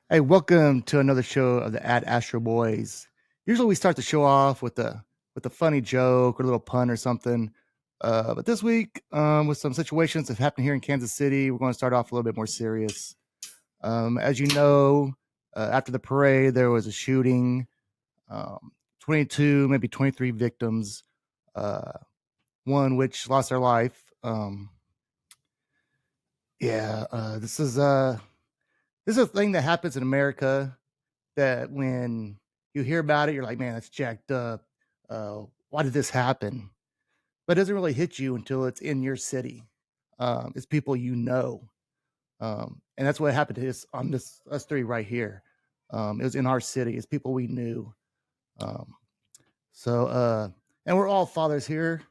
Hey, welcome to another show of the Ad Astra Boys. Usually we start the show off with a funny joke or a little pun or something. But this week, with some situations that happened here in Kansas City, we're going to start off a little bit more serious. As you know, after the parade, there was a shooting. 22, maybe 23 victims. Uh, one which lost their life. This is a thing that happens in America that when you hear about it, you're like, man, that's jacked up. Why did this happen? But it doesn't really hit you until it's in your city. It's people you know. And that's what happened to us on this us three right here. It was in our city. It's people we knew. Um, and we're all fathers here.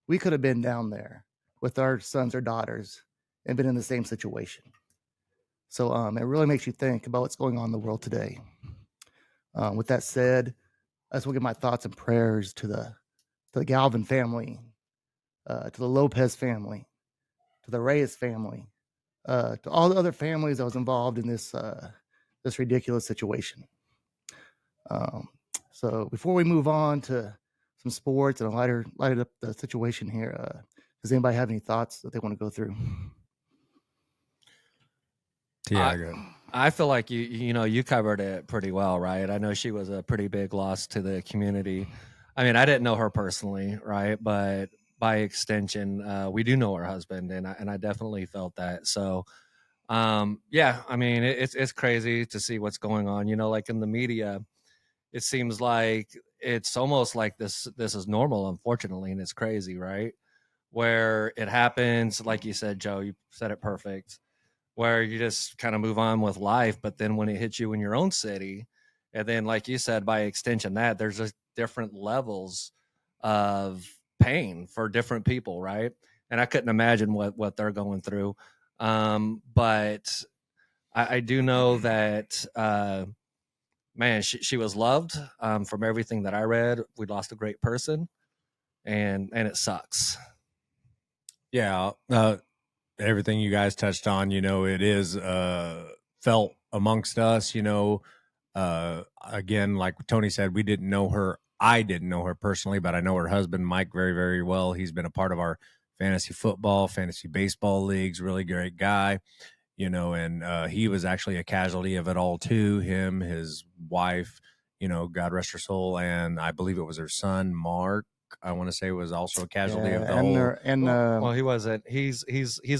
We could have been down there with our sons or daughters and been in the same situation. So it really makes you think about what's going on in the world today. With that said, I just want to give my thoughts and prayers to the Galvin family, to the Lopez family, to the Reyes family, to all the other families that was involved in this ridiculous situation. Um, so before we move on to some sports and lighten up the situation here, does anybody have any thoughts that they want to go through? Yeah, I feel like you covered it pretty well, right? I know she was a pretty big loss to the community. I mean, I didn't know her personally, right? But by extension, we do know her husband, and I definitely felt that. So, yeah, I mean, it's crazy to see what's going on. You know, like in the media, it seems like it's almost like this is normal, unfortunately, and it's crazy, right? Where it happens, like you said, Joe, you said it perfect, where you just kind of move on with life. But then when it hits you in your own city, and then like you said, by extension, that there's just different levels of pain for different people, right? And I couldn't imagine what they're going through. But I do know that man, she was loved. From everything that I read, we lost a great person, and it sucks. yeah. Everything you guys touched on, it is felt amongst us. Again, like Tony said, we didn't know her. I didn't know her personally, but I know her husband, Mike, very, very well. He's been a part of our fantasy football, fantasy baseball leagues. Really great guy, and he was actually a casualty of it all too. Him, his wife, God rest her soul, and I believe it was her son, Mark. I want to say was also a casualty of the whole. Well, he wasn't. He's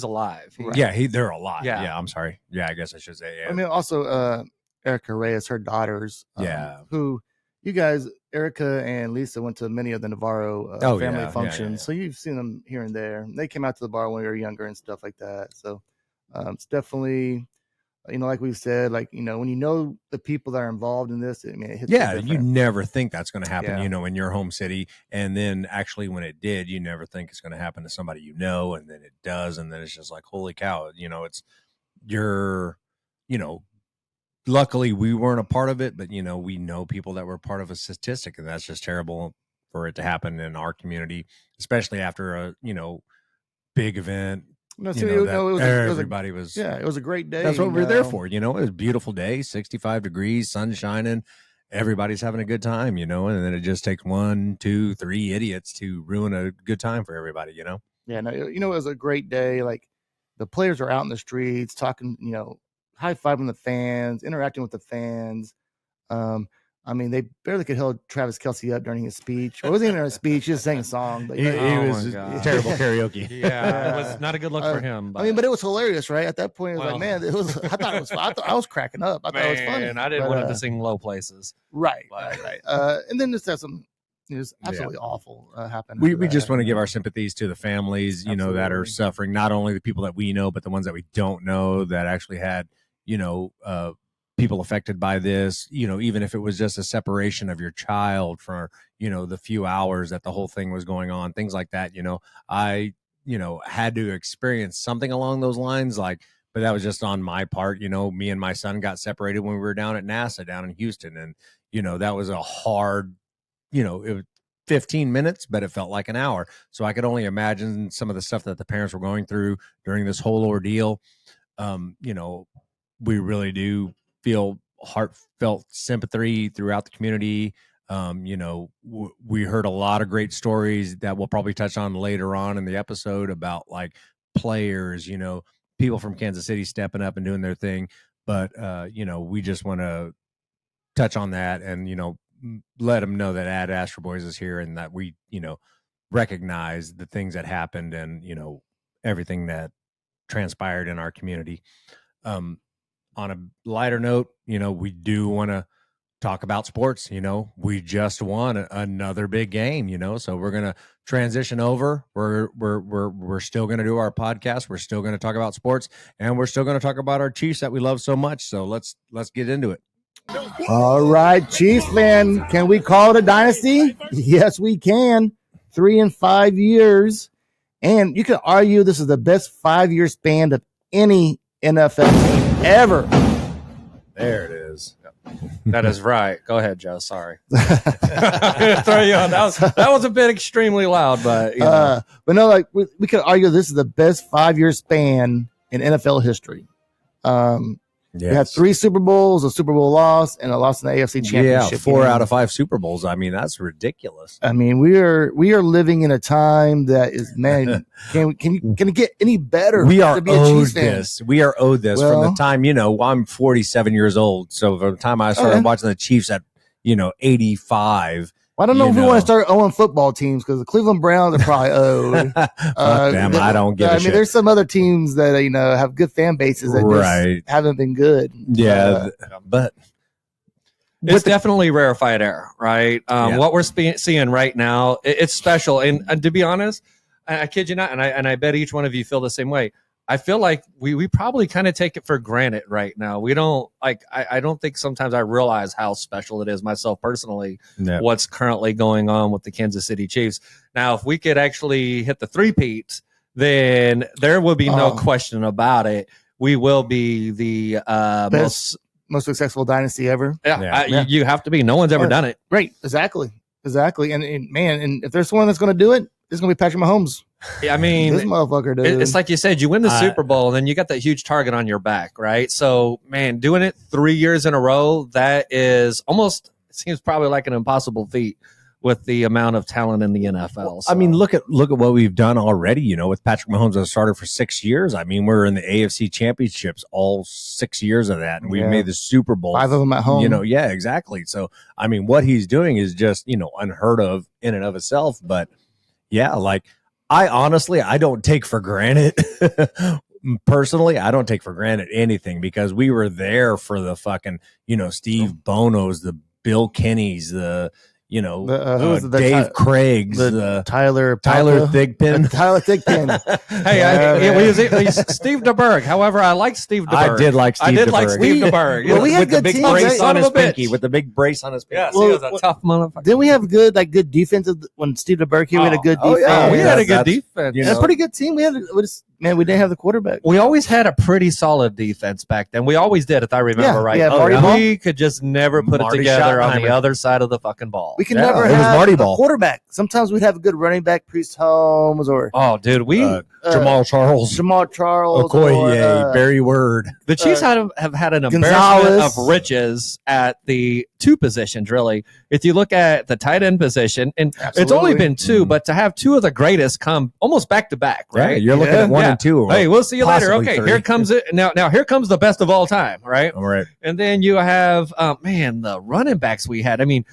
alive. Right. Yeah, they're alive. Yeah. Yeah, I'm sorry. Yeah, I guess I should say. Yeah, I mean, also Erica Reyes, her daughters, Yeah. who you guys, Erica and Lisa, went to many of the Navarro family functions, so you've seen them here and there. They came out to the bar when we were younger and stuff like that. So it's definitely, like we said, like when you know the people that are involved in this, I mean, it hits yeah, you you different. never think that's going to happen, Yeah. in your home city, and then actually when it did, you never think it's going to happen to somebody and then it does, and then it's just like, holy cow, it's you're, luckily we weren't a part of it, but we know people that were part of a statistic, and that's just terrible for it to happen in our community, especially after a big event. No, Everybody was. Yeah, it was a great day. That's what we're there for. It was a beautiful day, 65 degrees, sun shining. Everybody's having a good time, and then it just takes 1, 2, 3 idiots to ruin a good time for everybody, Yeah, no, it was a great day. Like the players are out in the streets talking, high fiving the fans, interacting with the fans. Um, I mean, they barely could hold Travis Kelce up during his speech. Well, it wasn't even a speech; he just sang a song. But he was terrible karaoke. Yeah, it was not a good look for him. But. I mean, but it was hilarious, right? At that point, it was like, man, it was. I thought it was. I was cracking up. I thought it was funny. And I didn't want him to sing low places. Right. And then just have some. It was absolutely awful happened. We just want to give our sympathies to the families, that are suffering. Not only the people that we know, but the ones that we don't know that actually had, people affected by this, even if it was just a separation of your child for, the few hours that the whole thing was going on, things like that. I, had to experience something along those lines, but that was just on my part. Me and my son got separated when we were down at NASA down in Houston. And, that was a hard, it was 15 minutes, but it felt like an hour. So I could only imagine some of the stuff that the parents were going through during this whole ordeal. We really do feel heartfelt sympathy throughout the community. We heard a lot of great stories that we'll probably touch on later on in the episode about like players, people from Kansas City stepping up and doing their thing. But, we just want to touch on that and, let them know that Ad Astra Boys is here and that we, recognize the things that happened and, everything that transpired in our community. On a lighter note, we do want to talk about sports. We just won another big game, so we're going to transition over. We're still going to do our podcast. We're still going to talk about sports, and we're still going to talk about our Chiefs that we love so much. So let's get into it. All right, Chiefs fan, can we call it a dynasty? Yes, we can. 3 and 5 years. And you can argue this is the best 5-year span of any NFL team ever. There it is. That is right. Go ahead, Joe. Sorry. Throw you on. That was a bit extremely loud, but but no, like we could argue this is the best 5-year span in NFL history. We had 3 Super Bowls, a Super Bowl loss, and a loss in the AFC Championship. Yeah, 4 out of 5 Super Bowls. I mean, that's ridiculous. I mean, we are living in a time that is, man, can it get any better? We are to be a owed Chiefs fan? this. We are owed this from the time, I'm 47 years old. So from the time I started watching the Chiefs at, 85. I don't know if we want to start owing football teams because the Cleveland Browns are probably owed. Damn, I don't give a shit. there's some other teams that have good fan bases that just haven't been good. Yeah, but it's definitely rarefied air, right? What we're seeing right now, it's special. And to be honest, I kid you not, and I bet each one of you feel the same way. I feel like we probably kind of take it for granted right now. We don't I don't think sometimes I realize how special it is myself personally, what's currently going on with the Kansas City Chiefs. Now, if we could actually hit the three-peat, then there will be no question about it. We will be the most successful dynasty ever. You have to be. No one's ever done it. Right. Exactly. And man, and if there's someone that's going to do it, it's going to be Patrick Mahomes. I mean, this motherfucker, dude. It's like you said, you win the Super Bowl, and then you got that huge target on your back, right? So, man, doing it 3 years in a row, that is almost, it seems probably like an impossible feat with the amount of talent in the NFL. So. I mean, look at what we've done already, with Patrick Mahomes as a starter for 6 years. I mean, we're in the AFC championships all 6 years of that, and we've made the Super Bowl. 5 of them at home. Yeah, exactly. So, I mean, what he's doing is just, unheard of in and of itself. But yeah, like, I don't take for granted personally. I don't take for granted anything because we were there for the fucking, Steve Bonos, the Bill Kennys, the, Dave Craig's, the Tyler Thigpen. Tyler Thigpen. Hey, Steve DeBerg. However, I like Steve DeBerg. I did like Steve DeBerg. Well, we had with the good big teams, brace right? on his pinky. With the big brace on his pinky. Yeah, he was a tough motherfucker. Didn't we have good defense when Steve DeBerg here? We had a good defense. Yeah, we had a good defense. A pretty good team. We didn't have the quarterback. We always had a pretty solid defense back then. We always did, if I remember right. Yeah, we could just never put it together on the other side of the fucking ball. We can never have a quarterback. Sometimes we'd have a good running back, Priest Holmes, or Jamal Charles, Okoye, Barry Word. The Chiefs have had an embarrassment of riches at the 2 positions, really. If you look at the tight end position, and it's only been 2, but to have 2 of the greatest come almost back to back, right? Yeah, you're looking at 1 and 2. Hey, we'll see you later. Okay, 3. Here comes it. Now here comes the best of all time, right? All right. And then you have, the running backs we had. I mean,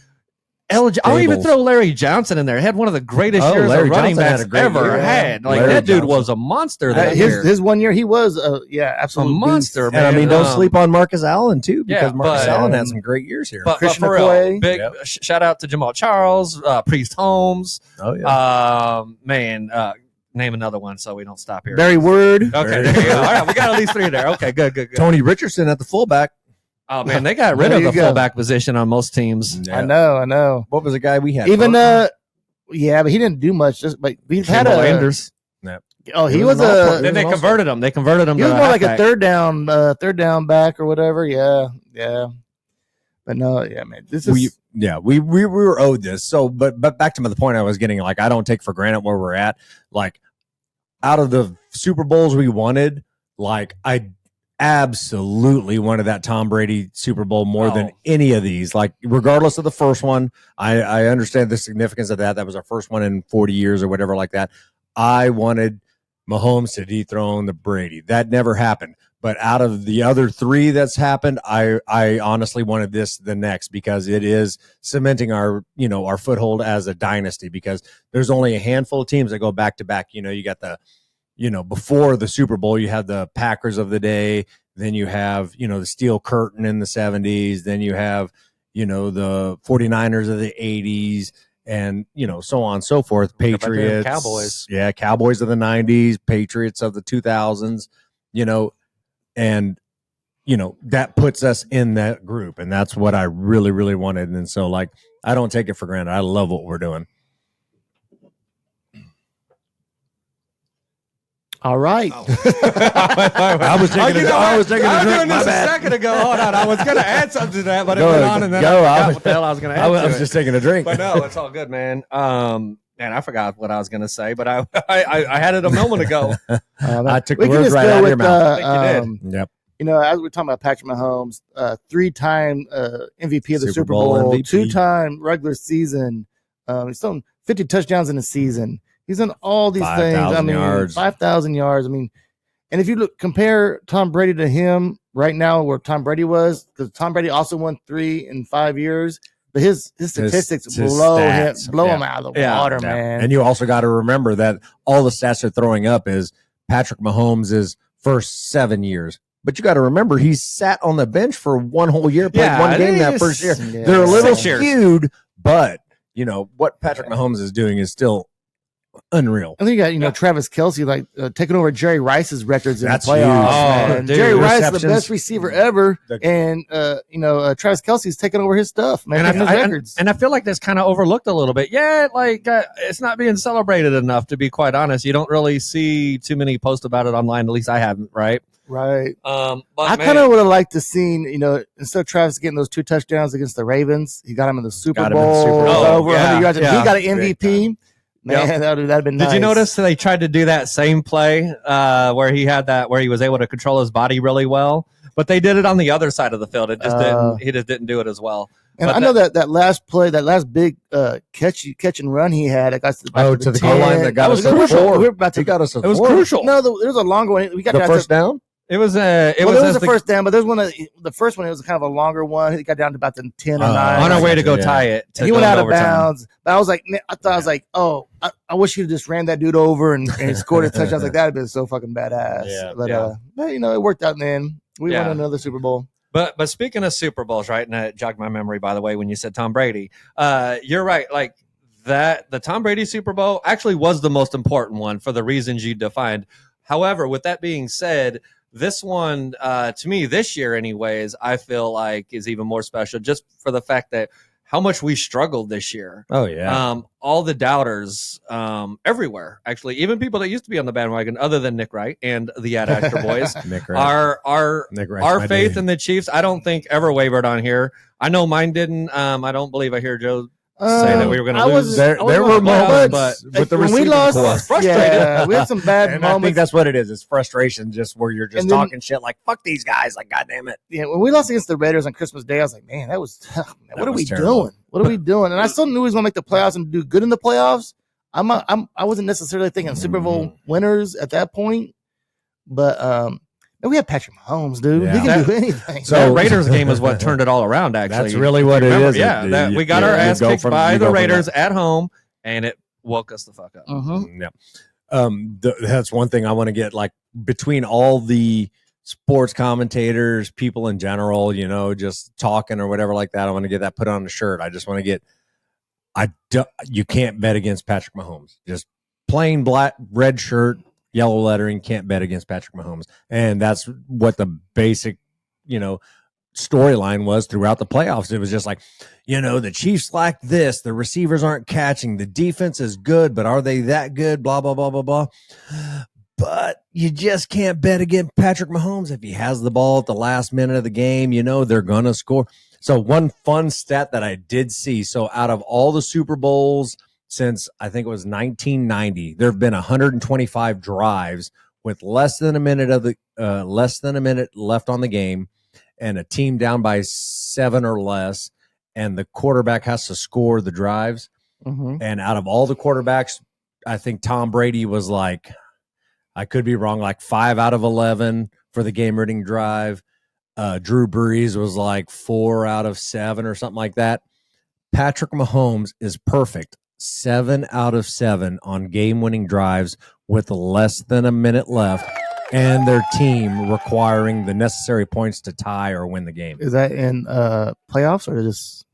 I'll even throw Larry Johnson in there. He had one of the greatest years of running backs ever had. Like, that dude was a monster. His 1 year, he was absolutely a monster, beast. man. And I mean, don't sleep on Marcus Allen too, because Marcus Allen had some great years here. But for real, big shout out to Jamal Charles, Priest Holmes. Oh yeah, name another one so we don't stop here. Barry Word. Okay, there you go. All right, we got at least 3 there. Okay, good. Tony Richardson at the fullback. Oh man, they got rid of the fullback position on most teams. Yeah. I know. What was the guy we had? Even but he didn't do much. We had Landers. Yeah. Oh, he was Then they converted him. He was more like a third down back or whatever. Yeah. But no, yeah, man. We were owed this. So, but back to the point I was getting. Like, I don't take for granted where we're at. Like, out of the Super Bowls we wanted, like absolutely wanted that Tom Brady Super Bowl more than Oh. any of these. Like, regardless of the first one, I understand the significance of that. That was our first one in 40 years or whatever like that. I wanted Mahomes to dethrone the Brady. That never happened. But out of the other three that's happened, I honestly wanted this the next, because it is cementing our foothold as a dynasty, because there's only a handful of teams that go back to back. You got the, before the Super Bowl, you had the Packers of the day. Then you have, the Steel Curtain in the 70s. Then you have, the 49ers of the 80s, and, so on and so forth. Patriots. Cowboys. Yeah, Cowboys of the 90s, Patriots of the 2000s, and, that puts us in that group. And that's what I really, really wanted. And so, like, I don't take it for granted. I love what we're doing. All right. I was taking a drink. doing My this bad. a second ago. Hold on. I was going to add something to that, but it Go, went on, and then go. I forgot what the hell I was going to add. I was just taking a drink. But no, it's all good, man. Man, I forgot what I was going to say, but I had it a moment ago. I took we the can words just right go out of your with, mouth. I think you did. Yep. as we're talking about Patrick Mahomes, 3-time MVP of the Super Bowl, MVP. 2-time regular season. He's thrown 50 touchdowns in a season. He's done all these things. 5,000 yards. 5,000 yards. And if you compare Tom Brady to him right now, where Tom Brady was, because Tom Brady also won 3 in 5 years, but his statistics his blow stats. him out of the water, man. And you also got to remember that all the stats they're throwing up is Patrick Mahomes' first 7 years. But you got to remember, he sat on the bench for one whole year, played one game that first year. Yeah. They're a little 6 years. skewed, but what Patrick Mahomes is doing is still unreal. I think you got Travis Kelce taking over Jerry Rice's records in That's the playoffs. huge. Man. Dude, Jerry Rice is the receptions. best receiver ever, and Travis Kelce's taking over his stuff, man. And his records. I feel like that's kind of overlooked a little bit. Yeah, it's not being celebrated enough, to be quite honest. You don't really see too many posts about it online. At least I haven't, right? Right. But I kind of would have liked to seen, instead of Travis getting those 2 touchdowns against the Ravens, he got him in the Super Bowl. Over 100 yards. And he got an MVP. Man, that'd have been nice. Did you notice they tried to do that same play where he was able to control his body really well? But they did it on the other side of the field. It just didn't. He just didn't do it as well. And I know that last play, that last big catch and run he had, it got to the goal line that got us was a crucial. 4. We were about to, He got us a 4. It was crucial. No, there was a longer one. We got The first down? It was the first down, but there's the first one. It was kind of a longer one. He got down to about the 10 or 9 on our way to go Yeah. tie it. He went out of bounds. But I was like, I wish you just ran that dude over and scored a touchdown. I was like, that'd been so fucking badass. Yeah. But it worked out in the end. We Yeah. won another Super Bowl. But speaking of Super Bowls, right? And that jogged my memory, by the way, when you said Tom Brady. You're right. Like that, the Tom Brady Super Bowl actually was the most important one for the reasons you defined. However, with that being said, this one, to me, this year, anyways, I feel like is even more special just for the fact that how much we struggled this year. Oh, yeah. All the doubters everywhere, actually, even people that used to be on the bandwagon, other than Nick Wright and the Ad Astra Boys, Nick Wright. Nick Wright's our my faith dude. in the Chiefs, I don't think ever wavered on here. I know mine didn't. I don't believe I hear Joe say that we were going to lose. There I were wasn't moments, but with the when we receiving lost, core. frustrated. Yeah, we had some bad And I think moments. that's what it is. It's frustration, just where you're just And then- talking shit like, fuck these guys. Like, God damn it. Yeah, when we lost against the Raiders on Christmas Day, I was like, man, that was tough. Man, what are was we terrible. doing? What are we doing? And I still knew he was going to make the playoffs and do good in the playoffs. I wasn't necessarily thinking Super Bowl winners at that point, but we had Patrick Mahomes, dude. Yeah. He can do anything. So- That Raiders game is what turned it all around, actually. That's really what it Remember? is. Yeah, we got our you ass go kicked from- by you the go from Raiders that. at home, and it woke us the fuck up. Mhm. Yeah. That's one thing I want to get, like, between all the sports commentators, people in general, just talking or whatever like that. I want to get that put on a shirt. I just want to get, you can't bet against Patrick Mahomes. Just plain black, red shirt, yellow lettering, can't bet against Patrick Mahomes. And that's what the basic, storyline was throughout the playoffs. It was just like, the Chiefs lack this, the receivers aren't catching, the defense is good, but are they that good? Blah, blah, blah, blah, blah. But you just can't bet against Patrick Mahomes. If he has the ball at the last minute of the game, they're going to score. So one fun stat that I did see. So out of all the Super Bowls since I think it was 1990, there have been 125 drives with less than a minute left on the game, and a team down by 7 or less, and the quarterback has to score the drives. Mm-hmm. And out of all the quarterbacks, I think Tom Brady was like, I could be wrong, like 5 out of 11 for the game-winning drive. Drew Brees was like 4 out of 7 or something like that. Patrick Mahomes is perfect. 7 out of 7 on game-winning drives with less than a minute left, and their team requiring the necessary points to tie or win the game. Is that in playoffs or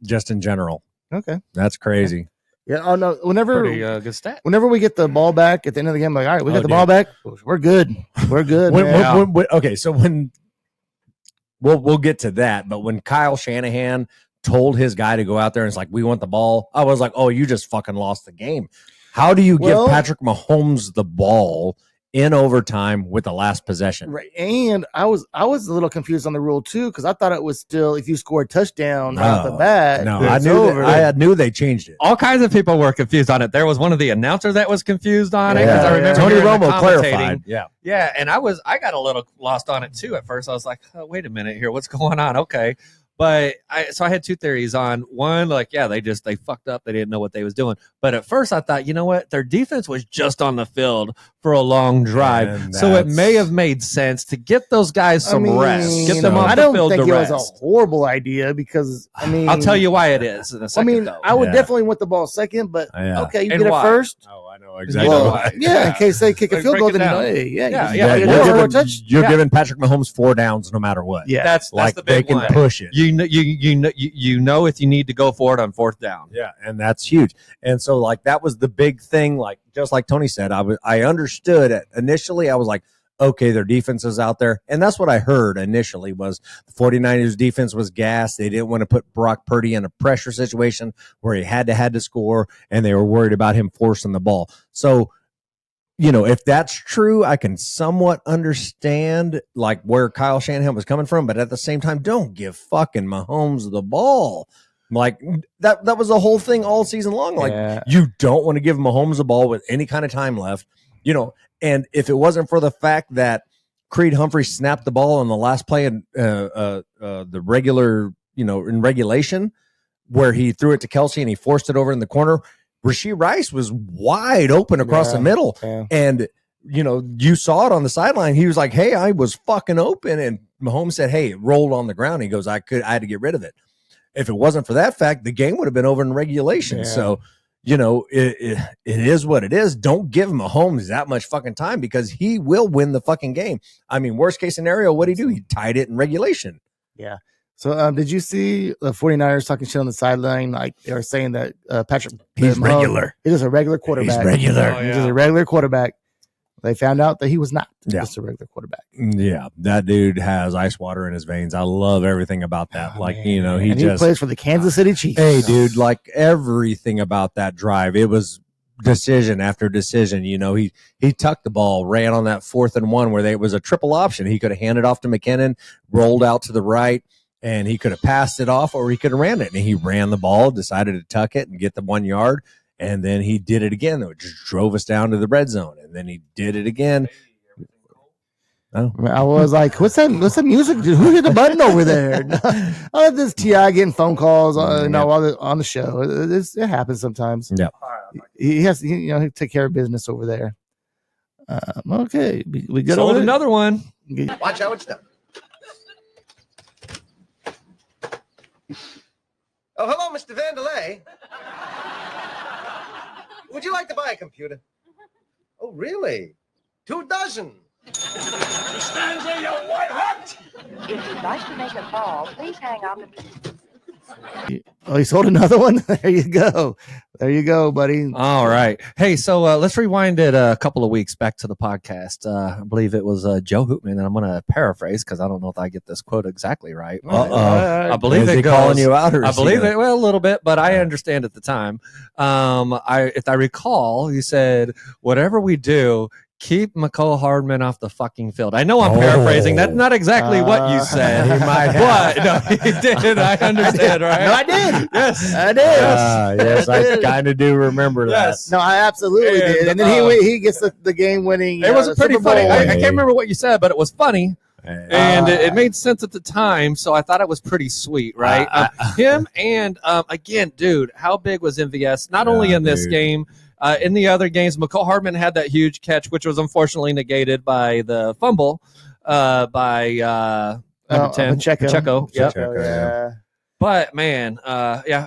Just in general? Okay? That's crazy. Yeah. Oh no. Whenever Pretty good stat. whenever we get the ball back at the end of the game, like, all right, we got the dude. ball back. We're good. We're good. man. Okay, so when we'll get to that, but when Kyle Shanahan told his guy to go out there and it's like, we want the ball, I was like, oh, you just fucking lost the game. How do you give Patrick Mahomes the ball in overtime with the last possession? Right. And I was a little confused on the rule too, because I thought it was still if you score a touchdown off the bat. No, I knew they changed it. All kinds of people were confused on it. There was one of the announcers that was confused on it, Yeah. because I remember Tony hearing the Romo commentating. clarified. Yeah, and I got a little lost on it too at first. I was like, oh, wait a minute here, what's going on? Okay. But I had two theories on one, like, yeah, they fucked up. They didn't know what they was doing. But at first I thought, you know what? Their defense was just on the field for a long drive. And So it may have made sense to get those guys some rest. Get them off I the don't field think to it rest. was a horrible idea because I'll tell you why it is in a second. Though. I would definitely want the ball second, but okay, you And get why? it first. Oh, I know exactly why. Yeah, in case they kick a Like, field break goal, it then down. You're giving Patrick Mahomes 4 downs no matter what. Yeah, that's Like the they big can one. push it. You know if you need to go for it on fourth down. Yeah, and that's huge. And so, like, that was the big thing. Like, just like Tony said, I understood it. Initially, I was like, okay, their defense is out there. And that's what I heard initially was the 49ers defense was gassed. They didn't want to put Brock Purdy in a pressure situation where he had to score, and they were worried about him forcing the ball. So, you know, if that's true, I can somewhat understand like where Kyle Shanahan was coming from, but at the same time, don't give fucking Mahomes the ball. Like that was the whole thing all season long. Like you don't want to give Mahomes the ball with any kind of time left, you know. And if it wasn't for the fact that Creed Humphrey snapped the ball on the last play in the regular, you know, in regulation, where he threw it to Kelsey and he forced it over in the corner, Rashee Rice was wide open across the middle. Yeah. And, you know, you saw it on the sideline. He was like, hey, I was fucking open. And Mahomes said, hey, it rolled on the ground. He goes, I had to get rid of it. If it wasn't for that fact, the game would have been over in regulation. Yeah. So, you know, it is what it is. Don't give Mahomes that much fucking time because he will win the fucking game. I mean, worst case scenario, what'd he do? He tied it in regulation. Yeah. So did you see the 49ers talking shit on the sideline? Like they were saying that Patrick he's Mahomes, regular. He's just a regular quarterback. He's regular. Oh, yeah. He's just a regular quarterback. They found out that he was not just a regular quarterback. Yeah, that dude has ice water in his veins. I love everything about that. Like, you know, he plays for the Kansas City Chiefs. Hey, dude, like everything about that drive, it was decision after decision. You know, he tucked the ball, ran on that 4th and 1 where it was a triple option. He could have handed off to McKinnon, rolled out to the right, and he could have passed it off or he could have ran it. And he ran the ball, decided to tuck it and get the 1 yard. And then he did it again. It just drove us down to the red zone. And then he did it again. Oh. I was like, what's that music? Who hit the button over there? Oh, this T.I. getting phone calls on the show. It happens sometimes. Yeah. He has he take care of business over there. Okay. We got sold another one. Watch how it's done. Oh, hello, Mr. Vandelay. Would you like to buy a computer? Oh, really? 24. Costanza, you white hot! If you'd like to make a call, please hang up. Oh, he sold another one? There you go. There you go, buddy. All right. Hey, so let's rewind it a couple of weeks back to the podcast. I believe it was Joe Hoopman, and I'm going to paraphrase because I don't know if I get this quote exactly right. I believe it goes, calling you out, or I believe it, well, a little bit, but I understand at the time. If I recall, he said, whatever we do, keep McCole Hardman off the fucking field. I know I'm paraphrasing. That's not exactly what you said. He might have. But no, he did. I understand, right? No, I did. Yes. I did. Yes, I kind of do remember Yes. No, I absolutely And, did. And then he gets the game winning. It was pretty Super Bowl. funny. I can't remember what you said, but it was funny. that. And it made sense at the time, so I thought it was pretty sweet, right? Him and, again, dude, how big was MVS? Not only in this game, in the other games, McCole Hardman had that huge catch, which was unfortunately negated by the fumble by number 10, Pacheco. Yep. Pacheco, Yeah. But, man,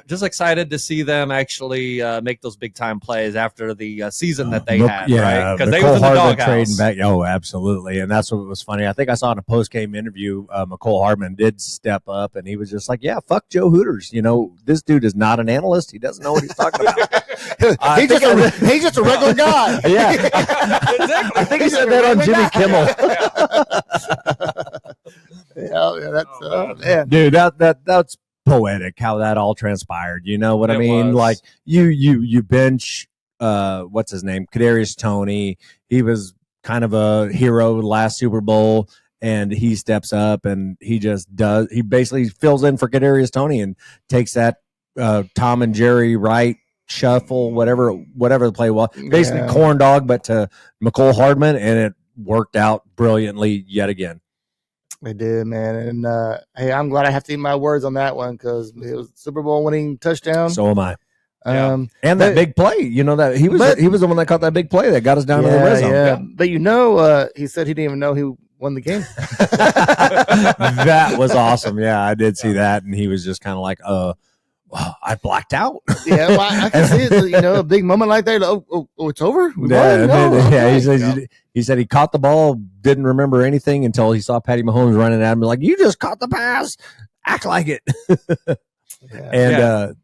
just excited to see them actually make those big-time plays after the season that they had, right? Because they was in the doghouse. Trading back. Oh, absolutely. And that's what was funny. I think I saw in a post-game interview, McCole Hardman did step up, and he was just like, yeah, fuck Joe Hooters. You know, this dude is not an analyst. He doesn't know what he's talking about. He's just a regular guy. Yeah. Exactly. I think he said that on Jimmy Kimmel. Yeah, that's man. Dude, that's poetic how that all transpired. You know what I mean? Was. Like you bench what's his name? Kadarius Toney. He was kind of a hero last Super Bowl, and he steps up and he basically fills in for Kadarius Toney and takes that Tom and Jerry Wright shuffle, whatever the play was. Basically corn dog, but to McCole Hardman, and it worked out brilliantly yet again. They did, man. And hey, I'm glad I have to eat my words on that one because it was Super Bowl winning touchdown. So am I. And that big play, you know, that he was the one that caught that big play that got us down to the red zone. Yeah. But you know, he said he didn't even know he won the game. That was awesome. Yeah, I did see that, and he was just kind of like, I blacked out. Yeah, well, I can see it. You know, a big moment like that. Oh, it's over. He said he caught the ball, didn't remember anything until he saw Patty Mahomes running at him, like, you just caught the pass. Act like it.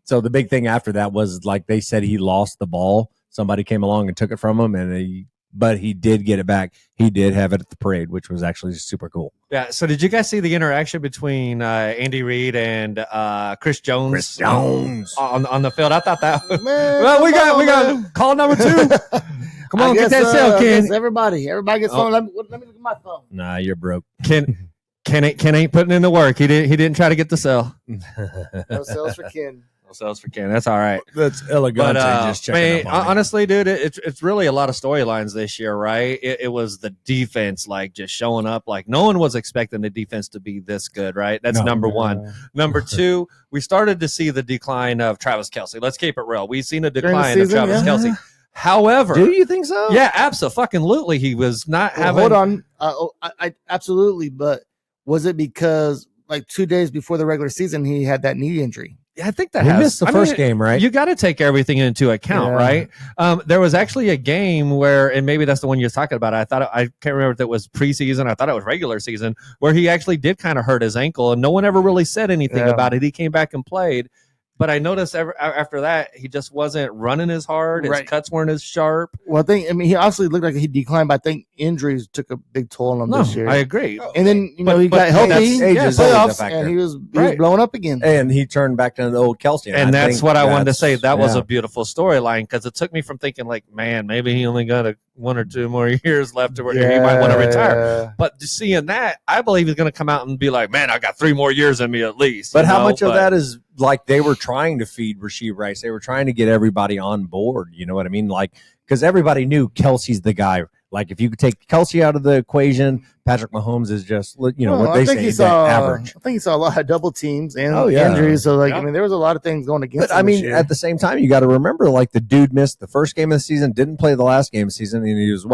So the big thing after that was, like, they said he lost the ball. Somebody came along and took it from him, but he did get it back. He did have it at the parade, which was actually super cool. Yeah. So did you guys see the interaction between Andy Reid and Chris Jones? On the field? I thought that was, well, we got call number 2. Come on, get that cell, Ken. Everybody gets phone. Let me look at my phone. Nah, you're broke. Ken ain't putting in the work. He didn't try to get the cell. No sales for Ken. No sales for Ken. That's all right. That's elegant. But honestly, dude, it's really a lot of storylines this year, right? It was the defense, like, just showing up. Like, no one was expecting the defense to be this good, right? That's number one. Number 2, we started to see the decline of Travis Kelce. Let's keep it real. We've seen a decline of Travis Kelce. However, do you think so? Yeah, absolutely. He was not having. Hold on. I absolutely. But was it because, like, 2 days before the regular season, he had that knee injury? I think that he missed the first game, right? You got to take everything into account, right? There was actually a game where, and maybe that's the one you're talking about. I can't remember if it was preseason. I thought it was regular season, where he actually did kind of hurt his ankle, and no one ever really said anything about it. He came back and played. But I noticed after that, he just wasn't running as hard. His cuts weren't as sharp. Well, he obviously looked like he declined, but I think injuries took a big toll on him this year. I agree. And then, he got healthy, playoffs, and he was blowing up again. And he turned back to the old Kelce. And that's what I wanted to say. That was a beautiful storyline, because it took me from thinking, like, man, maybe he only got 1 or 2 more years left to where he might want to retire. But seeing that, I believe he's going to come out and be like, man, I got 3 more years in me at least. But how much of that is, like, they were trying to feed Rashee Rice? They were trying to get everybody on board. You know what I mean? Like, because everybody knew Kelce's the guy. Like, if you could take Kelce out of the equation, Patrick Mahomes is just, what they say, average. I think he saw a lot of double teams and injuries. So, there was a lot of things going against him. But, at the same time, you got to remember, like, the dude missed the first game of the season, didn't play the last game of the season, and he was,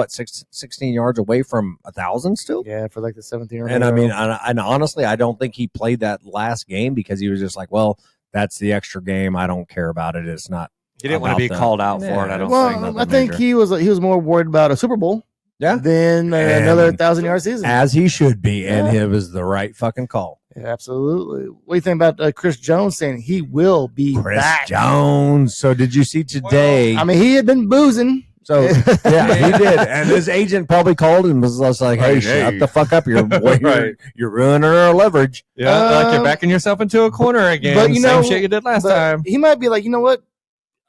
16 yards away from 1,000 still? Yeah, for like the 17 year. And, and honestly, I don't think he played that last game because he was just like, well, that's the extra game. I don't care about it. It's not. He didn't want to be called out for it, I don't think. I think he was more worried about a Super Bowl. Yeah. Then another 1,000-yard season. As he should be. And it was the right fucking call. Yeah, absolutely. What do you think about Chris Jones saying he will be back? Chris Jones. So did you see today? Well, he had been boozing. So, yeah, he did. And his agent probably called and was just like, hey, shut the fuck up. You're ruining our leverage. Yeah, like you're backing yourself into a corner again. But same shit you did last time. He might be like, you know what?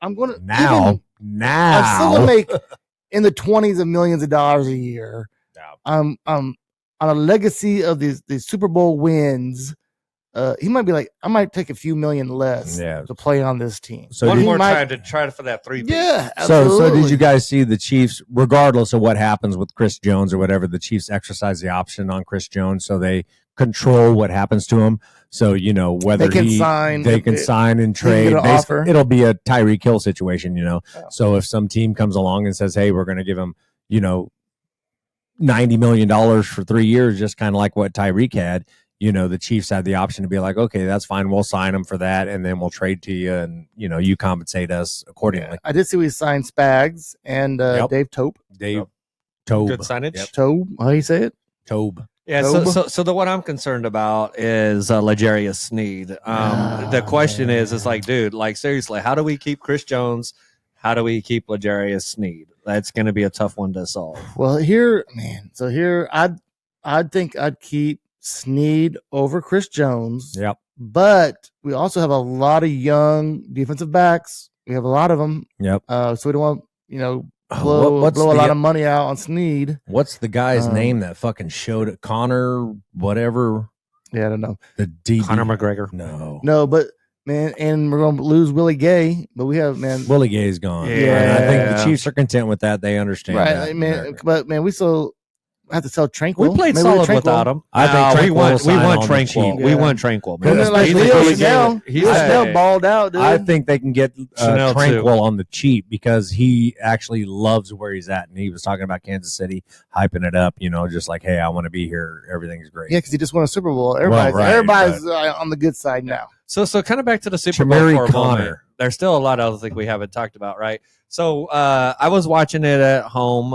I'm going to. Now. I'm still going to make in the 20s of millions of dollars a year. Yeah. On a legacy of these Super Bowl wins. He might be like, I might take a few million less to play on this team. So one he more might- time to try for that 3 piece. Yeah, So absolutely. did you guys see the Chiefs, regardless of what happens with Chris Jones or whatever, the Chiefs exercise the option on Chris Jones so they control what happens to him. So, you know, whether They can sign and get trade. an offer. It'll be a Tyreek Hill situation, you know. Yeah. So if some team comes along and says, hey, we're going to give him, you know, $90 million for 3 years, just kind of like what Tyreek had, you know, the Chiefs had the option to be like, okay, that's fine. We'll sign him for that. And then we'll trade to you. And, you know, you compensate us accordingly. I did see we signed Spags and Dave Tope. Dave Tobe. Good signage. Yep. Tobe, how you say it? Tobe. Yeah, so the what I'm concerned about is L'Jarius Sneed. The question is like, dude, like seriously, how do we keep Chris Jones? How do we keep L'Jarius Sneed? That's going to be a tough one to solve. Well, here, I'd think I'd keep Sneed over Chris Jones. Yep. But we also have a lot of young defensive backs. We have a lot of them. Yep. So we don't want, blow a lot of money out on Sneed. What's the guy's name that fucking showed it? Connor, whatever. Yeah, I don't know. The DB. Conor McGregor. No, but man, and we're going to lose Willie Gay. But we have, man. Willie Gay's gone. Yeah. And I think the Chiefs are content with that. They understand Right, that. man. But, man, we still have to sell Tranquil. We played Maybe solid Tranquil. without him. I think we won Tranquil. cheap. We Yeah. won Tranquil. And then like Leo Chanel, Chanel balled out, dude. I think they can get Chanel Tranquil too. on the cheap because he actually loves where he's at. And he was talking about Kansas City, hyping it up, just like, hey, I want to be here. Everything's great. Yeah, because he just won a Super Bowl. Well, Everybody's on the good side now. So kind of back to the Super Bowl Chamari for a moment. Connor. There's still a lot of other things we haven't talked about, right? So I was watching it at home.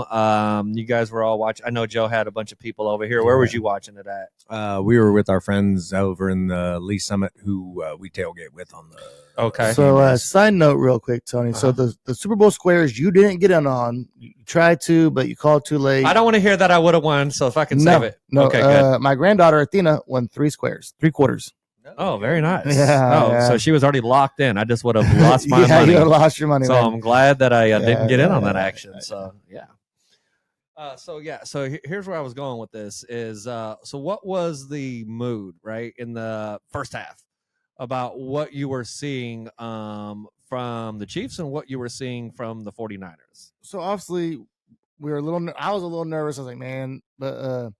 You guys were all watching. I know Joe had a bunch of people over here. Where was you watching it at? We were with our friends over in the Lee Summit who we tailgate with on the. Okay. So side note real quick, Tony. So the Super Bowl squares you didn't get in on. You tried to, but you called too late. I don't want to hear that I would have won, so if I can save it. No, okay, good. My granddaughter Athena won 3 squares, 3/4. Oh, very nice. Yeah. So she was already locked in. I just would have lost my money. You lost your money. So man. I'm glad that I didn't get in on that yeah, action. So yeah. So here's where I was going with this is so what was the mood right in the first half about what you were seeing from the Chiefs and what you were seeing from the 49ers? So obviously we were I was a little nervous. I was like, man, but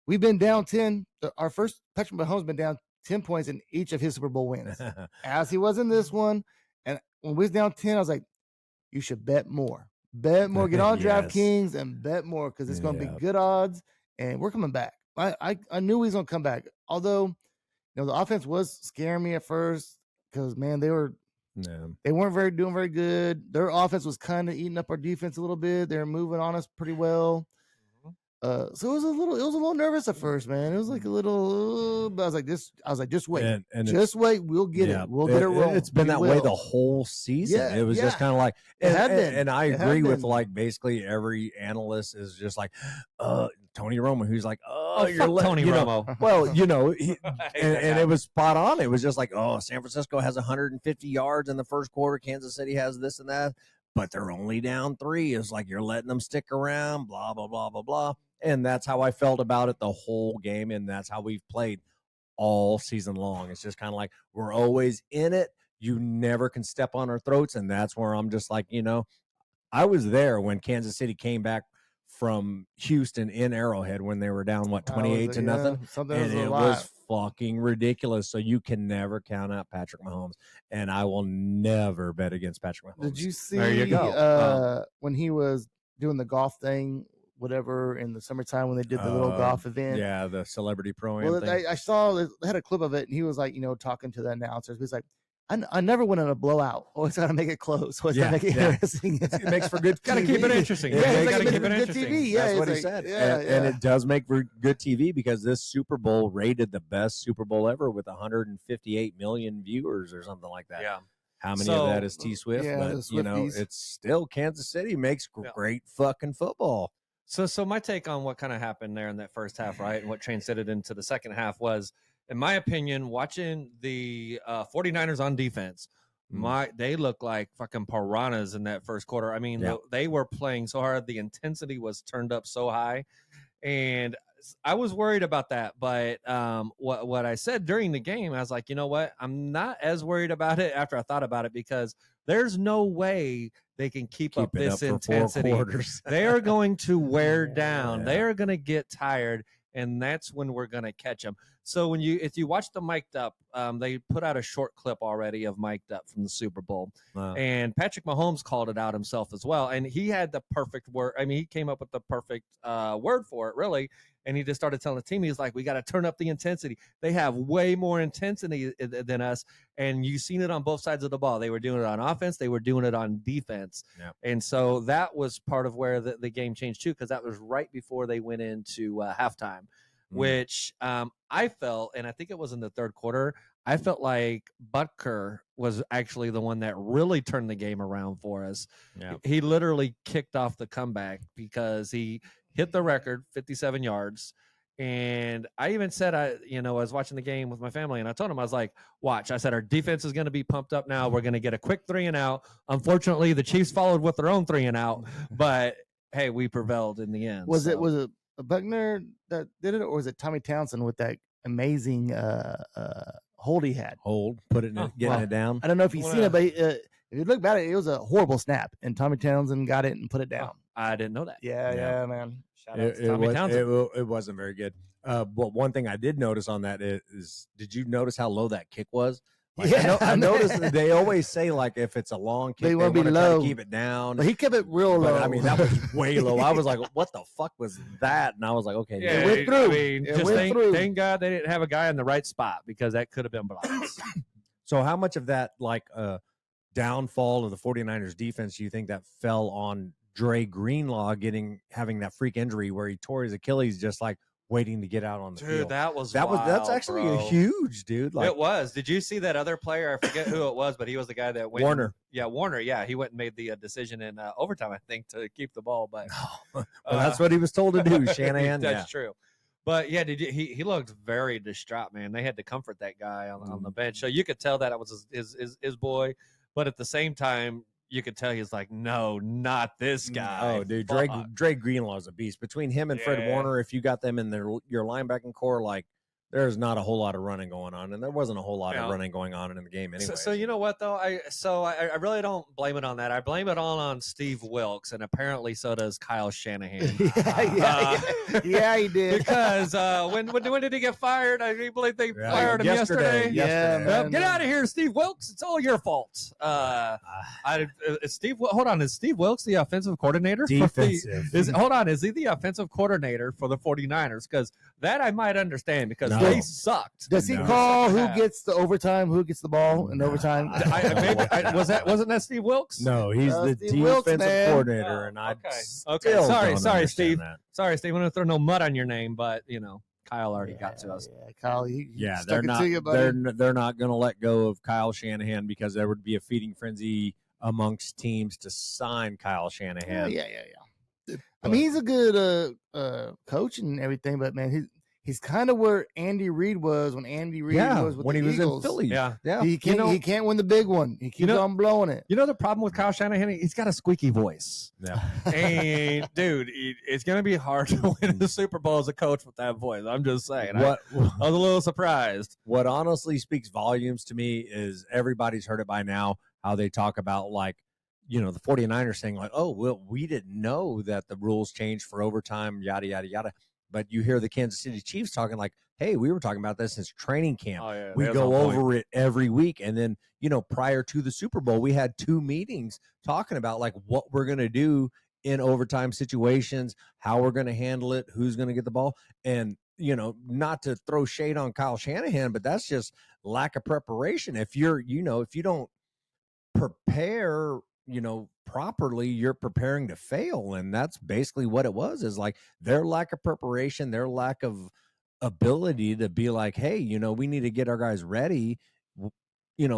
we've been down 10. Our first Patrick Mahomes been down 10 points in each of his Super Bowl wins, as he was in this one. And when we was down 10, I was like, you should bet more. Bet more. Get on Yes. DraftKings and bet more because it's going to be good odds. And we're coming back. I knew he was going to come back. Although, the offense was scaring me at first because, man, they weren't doing very good. Their offense was kind of eating up our defense a little bit. They were moving on us pretty well. So it was a little nervous at first, man. It was like a little, but I was like, just wait, just wait. We'll get it. We'll get it rolling. It's been that way the whole season. Yeah, it was just kind of like, It had been. And I It had agree with been. like basically every analyst is just like, Tony Romo, who's like, fuck Tony Romo. Well, and it was spot on. It was just like, San Francisco has 150 yards in the first quarter. Kansas City has this and that, but they're only down 3. It's like you're letting them stick around, blah, blah, blah, blah, blah. And that's how I felt about it the whole game. And that's how we've played all season long. It's just kind of like we're always in it. You never can step on our throats. And that's where I'm just like, I was there when Kansas City came back from Houston in Arrowhead when they were down, 28 to nothing. And it was fucking ridiculous. So you can never count out Patrick Mahomes. And I will never bet against Patrick Mahomes. Did you see There you go. when he was doing the golf thing, whatever, in the summertime when they did the little golf event? Yeah, the celebrity pro-am Well, thing. I saw they had a clip of it, and he was like, talking to the announcers. He's like, I never went in a blowout. Always got to make it close. Always got to make it interesting. It makes for good. Gotta keep it interesting. Yeah, Yeah, it's gotta like keep it good interesting. TV. Yeah, That's what he it's said. like, yeah, And it does make for good TV because this Super Bowl rated the best Super Bowl ever with 158 million viewers or something like that. Yeah. How many So- of that is T Swift? Yeah, but the Swifties. it's still Kansas City makes great fucking football. So my take on what kind of happened there in that first half, right, and what transited into the second half was, in my opinion, watching the 49ers on defense They look like fucking piranhas in that first quarter. I mean, they were playing so hard. The intensity was turned up so high, and I was worried about that. But what I said during the game, I was like, you know what? I'm not as worried about it after I thought about it, because there's no way they can keep up this intensity. 4 quarters. They are going to wear down. They are going to get tired, and that's when we're going to catch them. So if you watch the Mic'd Up, they put out a short clip already of Mic'd Up from the Super Bowl, and Patrick Mahomes called it out himself as well, and he had the perfect word. I mean, he came up with the perfect word for it, really. And he just started telling the team, he's like, we got to turn up the intensity. They have way more intensity than us. And you've seen it on both sides of the ball. They were doing it on offense. They were doing it on defense. Yep. And so that was part of where the game changed too, because that was right before they went into halftime, which I felt, and I think it was in the third quarter, I felt like Butker was actually the one that really turned the game around for us. Yep. He literally kicked off the comeback because he hit the record, 57 yards. And I even said, I was watching the game with my family, and I told him, I was like, watch. I said, our defense is going to be pumped up now. We're going to get a quick 3 and out. Unfortunately, the Chiefs followed with their own 3 and out, but hey, we prevailed in the end. Was it Buckner that did it, or was it Tommy Townsend with that amazing hold he had? Getting it down. I don't know if you've seen it, but if you look back at it, it was a horrible snap, and Tommy Townsend got it and put it down. I didn't know that. Yeah, man. Shout out to Tommy Townsend. It wasn't very good. But one thing I did notice on that is did you notice how low that kick was? Like, I noticed that they always say, like, if it's a long kick, they want to try to keep it down. But he kept it real low. I mean, that was way low. I was like, what the fuck was that? And I was like, okay. It went through. I mean, thank God they didn't have a guy in the right spot, because that could have been blocked. So how much of that, like, downfall of the 49ers defense do you think that fell on Dre Greenlaw having that freak injury where he tore his Achilles just like waiting to get out on the field? That's actually huge, dude. Like, it was. Did you see that other player? I forget who it was, but he was the guy that went. Warner. Warner. Yeah, he went and made the decision in overtime, I think, to keep the ball. But that's what he was told to do, Shanahan. That's true. But yeah, he looked very distraught, man. They had to comfort that guy on the bench, so you could tell that it was his boy. But at the same time, you could tell he's like, no, not this guy. Oh, dude, Dre Greenlaw's a beast. Between him and Fred Warner, if you got them in your linebacking core, like, there's not a whole lot of running going on, and there wasn't a whole lot of running going on in the game anyway. So you know what, though? I really don't blame it on that. I blame it all on Steve Wilkes, and apparently so does Kyle Shanahan. Yeah, he did. Because when did he get fired? I believe they fired him yesterday. Yeah, get out of here, Steve Wilkes. It's all your fault. Hold on. Is Steve Wilkes the offensive coordinator? Defensive. Is he the offensive coordinator for the 49ers? Because that I might understand, because they sucked. Does he call who gets the overtime, who gets the ball in overtime? Wasn't that Steve Wilkes? No, he's the defensive coordinator, and okay. Sorry, Steve. Sorry, Steve. I'm gonna throw no mud on your name, but Kyle already got to us. Yeah, Kyle. They're not. They're not going to let go of Kyle Shanahan, because there would be a feeding frenzy amongst teams to sign Kyle Shanahan. Yeah. I mean, he's a good coach and everything, but man, he's kind of where Andy Reid was when Andy Reid was with when the he Eagles. was in Philly. Yeah. He can't win the big one. He keeps on blowing it. You know the problem with Kyle Shanahan? He's got a squeaky voice. Yeah. And dude, it's gonna be hard to win the Super Bowl as a coach with that voice. I'm just saying. I was a little surprised. What honestly speaks volumes to me is everybody's heard it by now, how they talk about, like, the 49ers saying, like, oh, well, we didn't know that the rules changed for overtime, yada, yada, yada. But you hear the Kansas City Chiefs talking like, hey, we were talking about this since training camp. Oh, yeah, we go over it every week. And then, prior to the Super Bowl, we had 2 meetings talking about, like, what we're going to do in overtime situations, how we're going to handle it, who's going to get the ball. And, not to throw shade on Kyle Shanahan, but that's just lack of preparation. If if you don't prepare, properly, you're preparing to fail. And that's basically what it was, is like their lack of preparation, their lack of ability to be like, hey, we need to get our guys ready,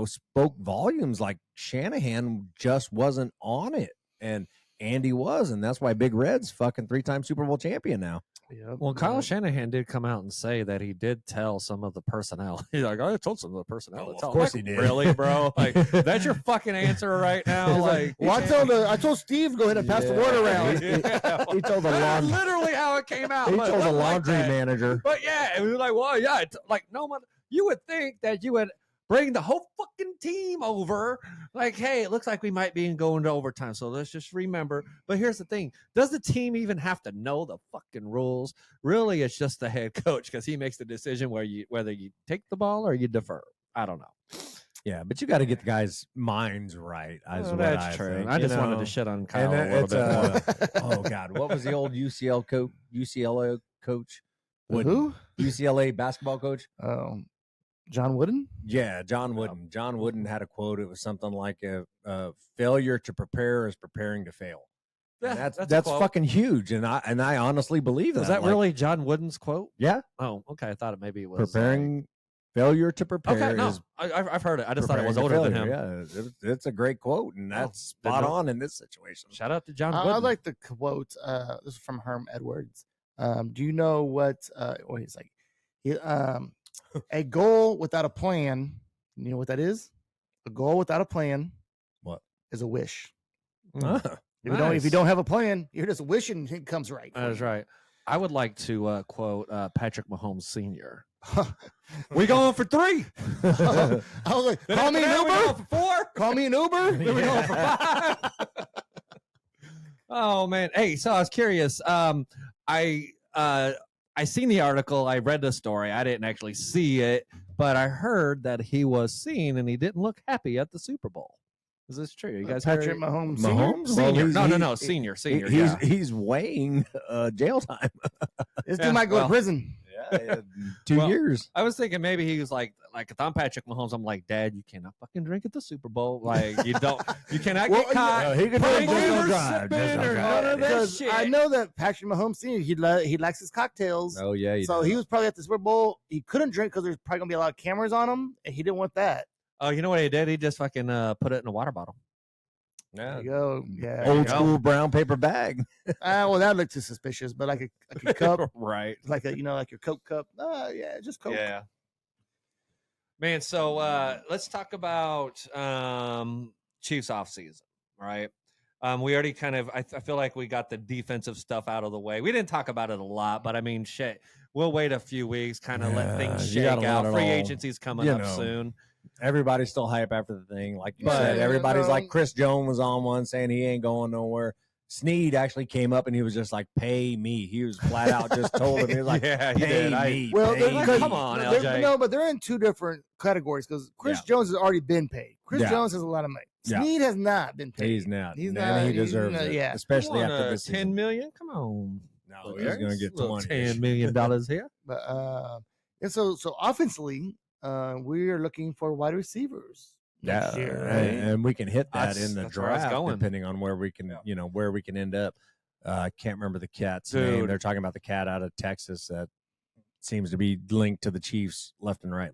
spoke volumes. Like, Shanahan just wasn't on it, and Andy was, and that's why Big Red's fucking 3-time Super Bowl champion now. Yep. Well, Kyle Yep. Shanahan did come out and say that he did tell some of the personnel. He's like, I told some of the personnel. Oh, to of tell. course Like, he did. Really, bro? Like, that's your fucking answer right now. He's Like, well, I told Steve to go ahead and pass the water around. Yeah. He told the That's laundry. literally how it came out. He but it told the wasn't like laundry that. manager. But yeah, and we were like, well, yeah, like no one. You would think that you would bring the whole fucking team over. Like, hey, it looks like we might be going to overtime, so let's just remember. But here's the thing: does the team even have to know the fucking rules? Really, it's just the head coach because he makes the decision whether you take the ball or you defer. I don't know. Yeah, but you got to get the guys' minds right. Well, that's true. Think, I just you wanted know? to shit on Kyle And a little it's, bit more. oh God, what was the old UCLA coach? Who? UCLA basketball coach? John Wooden? Yeah, John Wooden. John Wooden had a quote. It was something like a failure to prepare is preparing to fail. Yeah, And a that's quote. fucking huge, and I honestly believe that. Was that Like, really John Wooden's quote? Yeah, Oh, okay. I thought it maybe was preparing failure to prepare. Okay, no, is I've heard it. I just thought it preparing was to older than failure. him. Yeah, it's a great quote, and that's spot didn't know. on in this situation. Shout out to John I Wooden. like the quote. This is from Herm Edwards. Do you know what? What he's like? A goal without a plan. You know what that is? A goal without a plan. What? Is a wish. Ah. If you don't have a plan, you're just wishing it comes right. for That's you. right. I would like to quote Patrick Mahomes Sr. We going for 3. I was like, Then call me an after that, we going Uber. for 4. Call me an Uber. Then we going for 5. Oh man. Hey, so I was curious. I seen the article. I read the story. I didn't actually see it, but I heard that he was seen and he didn't look happy at the Super Bowl. Is this true? You guys heard Patrick it? Mahomes. Mahomes? Senior. Well, No. Senior. He's Yeah. he's weighing jail time. This Yeah, dude might go well. to prison. Yeah, 2 Well, years. I was thinking maybe he was like if I'm Patrick Mahomes, I'm like, Dad, you cannot fucking drink at the Super Bowl. Like you cannot Well, get caught. he can drinking just don't or drive. sipping Just don't or drive. none of that Because shit. I know that Patrick Mahomes Senior, he likes his cocktails. Oh yeah, So he was probably at the Super Bowl. He couldn't drink because there's probably gonna be a lot of cameras on him, and he didn't want that. Oh, you know what he did? He just fucking put it in a water bottle. There you go. Yeah. Old old go. school brown paper bag. Well, that looked too suspicious, but like a cup, Right. like like your Coke cup. Yeah, just Coke. Yeah. Man, so let's talk about Chiefs offseason, right? We already kind of I feel like we got the defensive stuff out of the way. We didn't talk about it a lot, but I mean shit. We'll wait a few weeks, kind of let things you shake gotta out. let it Free all, agency's coming up soon. Everybody's still hype after the thing. Like you But, said, everybody's you know, like Chris Jones was on one saying he ain't going nowhere. Snead actually came up and he was just like, "Pay me." He was flat out just told him he was like, Yeah, he "Pay did. me." Well, pay they're- me." because- Come on, they're- LJ. No, but they're in two different categories because Chris Jones has already been paid. Chris Yeah. Jones has a lot of money. Yeah. Snead has not been paid. He's not. He's and not. he deserves it. Yeah. Especially Come on, after this 10 season. million. Come on. No, he's going to get Little 20. $10 million here. But and so offensively, we are looking for wide receivers next year, right? and we can hit that That's- in the that's where I was draft going. depending on where we can, where we can end up. I can't remember the cat's name. Dude. They're talking about the cat out of Texas that seems to be linked to the Chiefs left and right.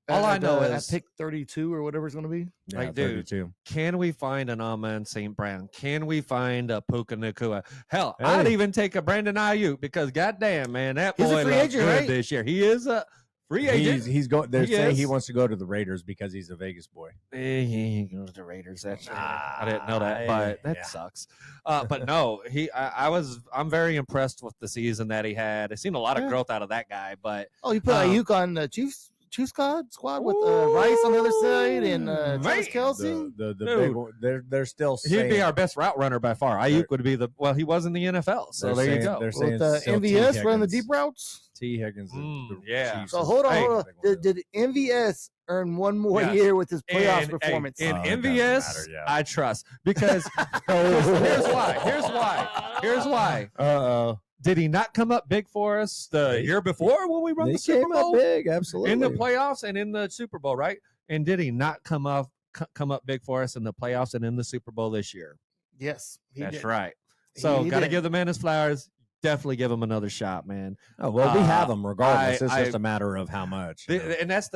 All I At know at is- pick 32 or whatever it's going to be. Yeah, Like, dude, 32. Can we find an Amon St. Brown? Can we find a Puka Nakua? Hell, Hey. I'd even take a Brandon Ayuk because goddamn, man, that He's a boy free looks agent, good right? this year. He is a free agent. He's going. They're He saying is. he wants to go to the Raiders because he's a Vegas boy. He goes to the Raiders. That's I didn't know that, Nah, but that yeah. sucks. But no, I'm very impressed with the season that he had. I've seen a lot of Yeah. growth out of that guy, but Oh, you put Ayuk on the Chiefs squad with Rice on the other side and Travis man. Kelsey. The Dude. big one, they're still he'd saying, be our best route runner by far. Ayuk would be he was in the NFL, so they're there you saying- go. They're saying With still T. MVS running the Higgins. deep routes. T. Higgins. yeah. Chiefs So is- hold on, Hey. hold on. Did MVS earn one more Yes. year with his playoffs And- performance? And Oh, it doesn't MVS, matter, yeah. I trust because here's why. Uh-oh. Did he not come up big for us the year before when we run They the Super came up Bowl big, absolutely. in the playoffs and in the Super Bowl, right? And did he not come up big for us in the playoffs and in the Super Bowl this year? Yes, he That's did. right. So He got to did. give the man his flowers. Definitely give him another shot, man. Oh, well, we have them regardless. It's I- just a matter of how much. you know. And that's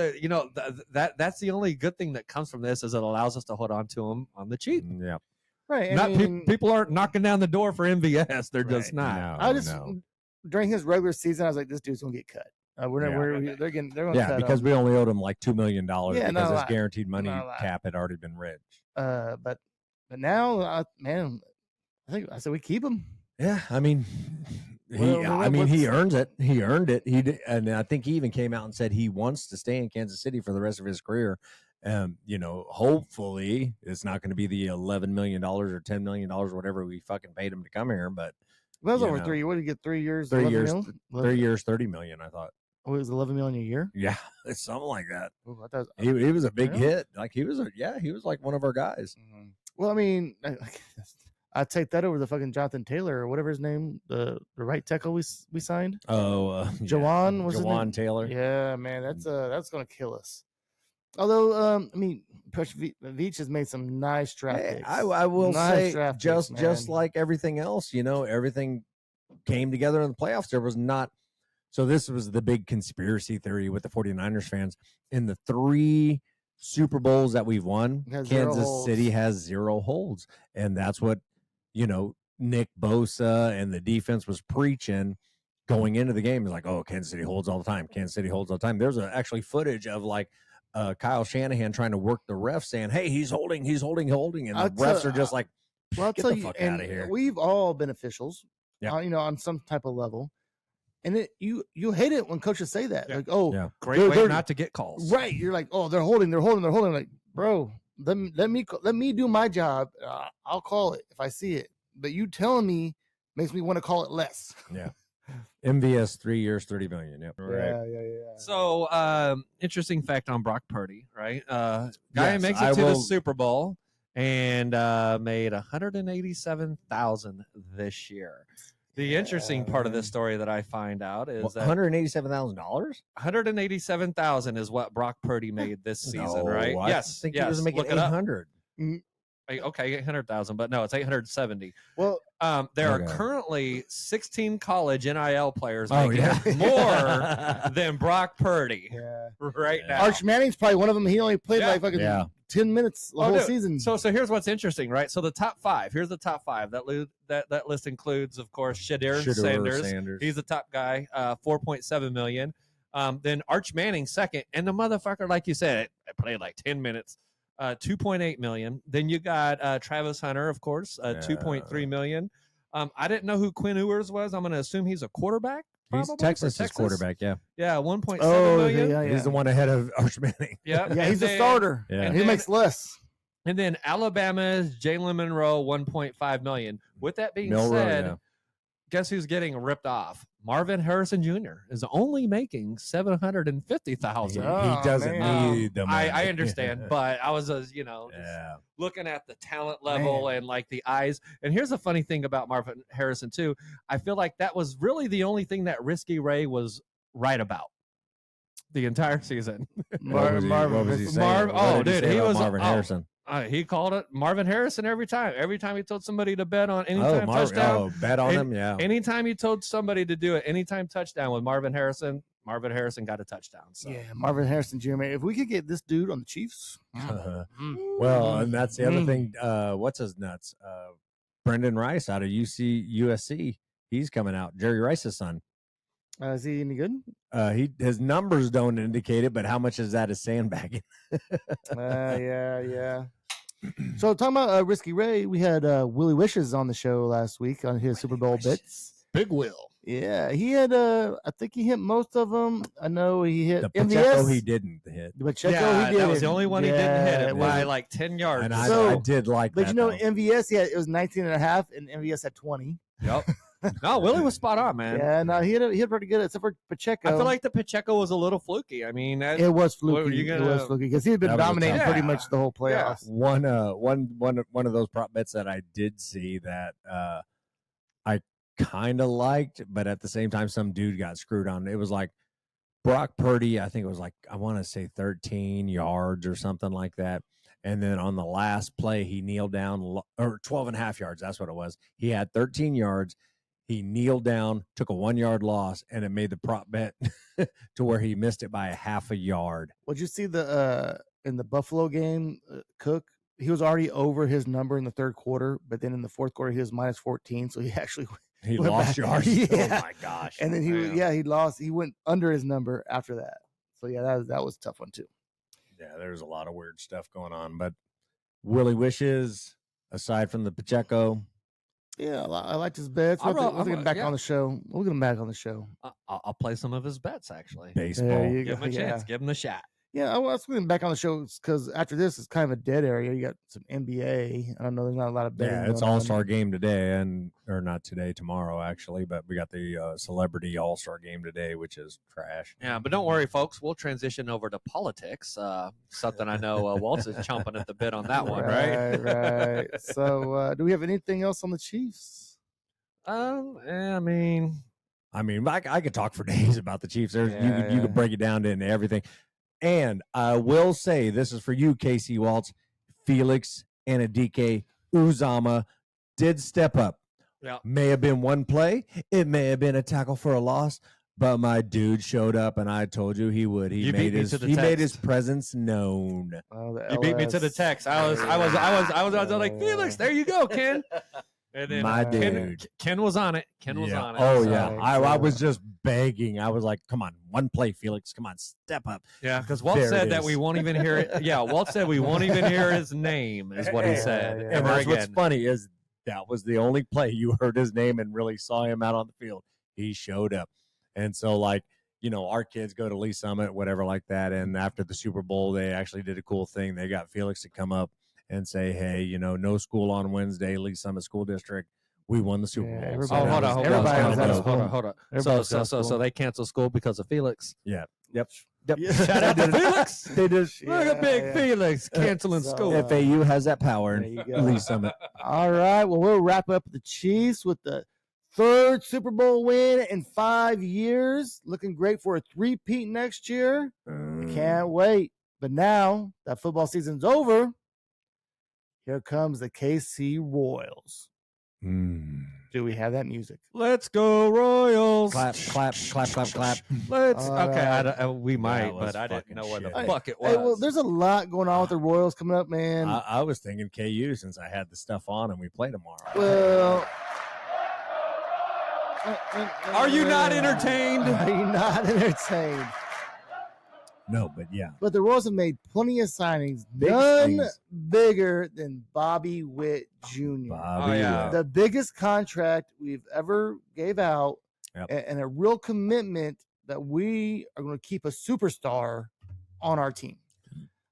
that's the only good thing that comes from this is it allows us to hold on to him on the cheap. Yeah. Right. I Not mean, people aren't knocking down the door for MVS. They're just Right. not. No, I just no. during his regular season, I was like, this dude's gonna get cut. They're gonna Yeah, cut because him. we only owed him like $2 million Yeah, because not a his lot. guaranteed money Not a lot. cap had already been reached. But now, man, I said we keep him. Yeah, I mean, Well, he earns it. He earned it. He did, and I think he even came out and said he wants to stay in Kansas City for the rest of his career. Hopefully it's not going to be the $11 million or $10 million, whatever we fucking paid him to come here. But that was you over know, 3 years. What did he get? 3 years? 3 years, 11 3 years, 30 million. I thought. Oh, it was 11 million a year. Yeah, it's something like that. Oh, I thought, He was a big really? hit. Like he was like one of our guys. Well, I mean, I'd take that over the fucking Jonathan Taylor or whatever his name, the right tackle we signed. Oh, Jawan was his name? Jawan Taylor. Yeah, man, that's gonna kill us. Although, I mean, Veach has made some nice draft picks. I will Nice say, draft just picks, man. like everything else, everything came together in the playoffs. There was not. So this was the big conspiracy theory with the 49ers fans. In the 3 Super Bowls that we've won, Kansas City has 0 holds. And that's what, Nick Bosa and the defense was preaching going into the game. Is like, oh, Kansas City holds all the time. Kansas City holds all the time. There's actually footage of like Kyle Shanahan trying to work the refs saying, hey, he's holding. And the refs are just like, get the fuck out of here. We've all been officials, on some type of level. And you hate it when coaches say that. Yeah. Like, oh, yeah. Great way not to get calls. Right. You're like, oh, they're holding. Like, bro, let me do my job. I'll call it if I see it. But you telling me makes me want to call it less. Yeah. MVS 3 years, 30 million. Yep. Yeah. So, interesting fact on Brock Purdy, right? Guy makes it to the Super Bowl and made $187,000 this year. The interesting part of this story that I find out is that $187,000. $187,000 is what Brock Purdy made this season, right? I think he was making 800. Okay, 800,000, but no, it's 870. Well, there are currently 16 college NIL players Oh, making yeah. more than Brock Purdy right now. Arch Manning's probably one of them. He only played like fucking 10 minutes the whole season. So here's what's interesting, right? So the top 5. Here's the top 5. That list includes, of course, Shadir Sanders. He's the top guy, 4.7 million. Then Arch Manning second, and the motherfucker, like you said, played like 10 minutes. 2.8 million. Then you got Travis Hunter, of course, 2.3 million. I didn't know who Quinn Ewers was. I'm going to assume he's a quarterback. He's Texas's quarterback, yeah. Yeah, 1.7 million. Yeah. He's the one ahead of Arch Manning. Yeah, he's a starter. Yeah. And he makes less. And then Alabama's Jalen Monroe, 1.5 million. With that being said, guess who's getting ripped off? Marvin Harrison Jr. is only making $750,000. He doesn't need the money. I understand, but I was, looking at the talent level and like the eyes. And here's the funny thing about Marvin Harrison too. I feel like that was really the only thing that Risky Ray was right about the entire season. What was he saying? He was Marvin Harrison. He called it Marvin Harrison every time. Every time he told somebody to bet on anytime touchdown. Bet on him, yeah. Anytime he told somebody to do it, anytime touchdown with Marvin Harrison got a touchdown. So. Yeah, Marvin Harrison Jr. If we could get this dude on the Chiefs. Well, and that's the other thing. What's his nuts? Brendan Rice out of USC. He's coming out. Jerry Rice's son. Is he any good? His numbers don't indicate it, but how much is that is sandbagging? Yeah. So talking about Risky Ray, we had Willie Wishes on the show last week on his Super Bowl bits. Big Will. Yeah, he had I think he hit most of them. I know he hit the MVS. Pacheco he didn't hit. Pacheco he did. That was the only one he didn't hit it by like 10 yards. And I did like but that. But MVS, it was 19 and a half, and MVS had 20. Yep. No, Willie was spot on, man. Yeah, no, he hit pretty good, except for Pacheco. I feel like the Pacheco was a little fluky. I mean, it was fluky. It was fluky because he had been dominating pretty much the whole playoffs. Yeah. One of those prop bets that I did see that I kind of liked, but at the same time, some dude got screwed on. It was like Brock Purdy. I think it was like, I want to say 13 yards or something like that. And then on the last play, he kneeled down, or 12 and a half yards. That's what it was. He had 13 yards. He kneeled down, took a 1 yard loss, and it made the prop bet to where he missed it by a half a yard. Would you see the in the Buffalo game, Cook? He was already over his number in the third quarter, but then in the fourth quarter he was minus 14, so he actually He went lost back. yards. Yeah. Oh my gosh. And then he lost. He went under his number after that. So yeah, that was a tough one too. Yeah, there's a lot of weird stuff going on. But Willie wishes, aside from the Pacheco, Yeah, I liked his bets. We'll have to get him back on the show. We'll get him back on the show. I'll play some of his bets actually. baseball. There you Give go. him a Yeah. chance. Give him the shot. Yeah, I was going back on the show because after this, it's kind of a dead area. You got some NBA. I don't know. There's not a lot of betting. Yeah, it's going on. All-Star game today, or not today, tomorrow actually. But we got the celebrity All-Star game today, which is trash. Yeah, but don't worry, folks. We'll transition over to politics. Something I know Waltz is chomping at the bit on that one, right? Right. So, do we have anything else on the Chiefs? I mean, I could talk for days about the Chiefs. You Yeah. could break it down to everything. And I will say, this is for you, Casey Waltz. Felix Anadike Uzama did step up. Yeah. May have been one play. It may have been a tackle for a loss. But my dude showed up, and I told you he would. He made his presence known. Oh, the you beat me to the LS. text. I was like, Felix, there you go, Ken. And then My Ken, dude. Ken was on it. Ken was Yeah. on it. Oh So, yeah, Right, I so- was just begging. I was like, "Come on, one play, Felix. Come on, step up." Yeah, because Walt There said it that is. we won't even hear it. Yeah, Walt said we won't even hear his name, is what he Yeah, said. yeah. And Ever that's what's again. funny is that was the only play you heard his name and really saw him out on the field. He showed up, and so our kids go to Lee Summit, whatever like that. And after the Super Bowl, they actually did a cool thing. They got Felix to come up and say, "Hey, no school on Wednesday, Lee Summit School District. We won the Super Yeah, Bowl." everybody- So Oh, that hold was- on, hold that on, was everybody kinda was out of dope. school. hold on. Everybody was out of So school. they canceled school because of Felix. Yep. Yeah. Shout out to Felix. They did. Look at Big Yeah. Felix canceling So, school. FAU has that power There in you go. Lee Summit. All right. Well, we'll wrap up the Chiefs with the third Super Bowl win in 5 years. Looking great for a three-peat next year. Can't wait. But now that football season's over, here comes the KC Royals. Do we have that music? Let's go Royals. Clap, clap, clap, clap, clap. Let's. All Okay, right. we might, was but I didn't fucking know where the shit. fuck it was. Hey, well, there's a lot going on with the Royals coming up, man. I was thinking KU since I had the stuff on and we play tomorrow. Well, Are you not entertained? Are you not entertained? No, but yeah. But the Royals have made plenty of signings. Big None things. bigger than Bobby Witt Jr. Bobby, yeah. The biggest contract we've ever gave out, Yep. and a real commitment that we are going to keep a superstar on our team.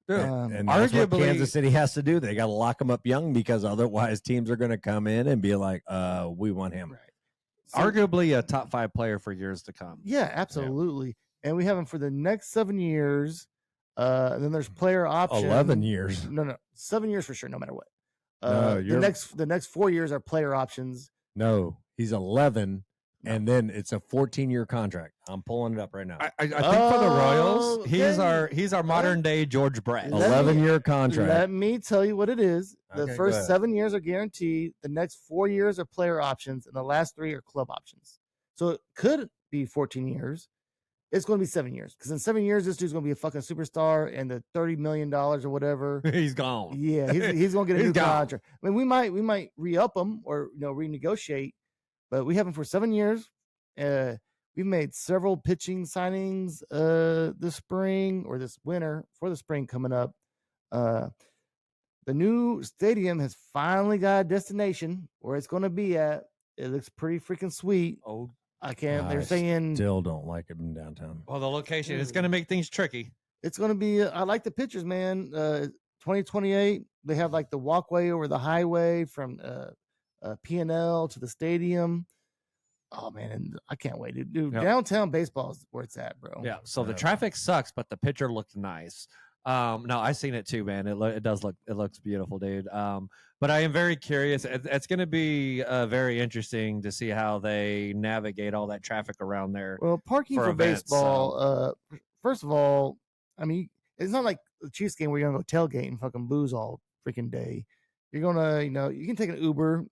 Dude, And that's what arguably- Kansas City has to do. They got to lock him up young because otherwise teams are going to come in and be like, we want him. So- arguably a top 5 player for years to come. Yeah, absolutely. And we have him for the next 7 years. And then there's player option. 11 years. No, 7 years for sure, no matter what. No, the you're- next 4 years are player options. No, he's 11, No. and then it's a 14-year contract. I'm pulling it up right now. I think for the Royals, Okay. he's our modern day George Brett. Let me- 11-year contract. Let me tell you what it is. The Okay, go first ahead. 7 years are guaranteed. The next 4 years are player options, and the last 3 are club options. So it could be 14 years. It's going to be 7 years because in 7 years, this dude's going to be a fucking superstar, and the $30 million or whatever. He's gone. Yeah, he's going to get a He's new gone. contract. I mean, we might re-up him or renegotiate, but we have him for 7 years. We've made several pitching signings this spring or this winter for the spring coming up. The new stadium has finally got a destination where it's going to be at. It looks pretty freaking sweet. Oh, I can't. They're I saying Still don't like it in downtown. well, the location is going to make things tricky. it's going to be. I like the pictures, man. 2028. They have like the walkway over the highway from P&L to the stadium. Oh man, and I can't wait, dude. Yep. Downtown baseball is where it's at, bro. Yeah. So the Yeah. traffic sucks, but the picture looked nice. No, I seen it too, man. It does look, it looks beautiful, dude. But I am very curious. It's going to be very interesting to see how they navigate all that traffic around there. Well, parking For for events, baseball. First of all, I mean, it's not like the Chiefs game where you're gonna go tailgate and fucking booze all freaking day. You're gonna, you can take an Uber.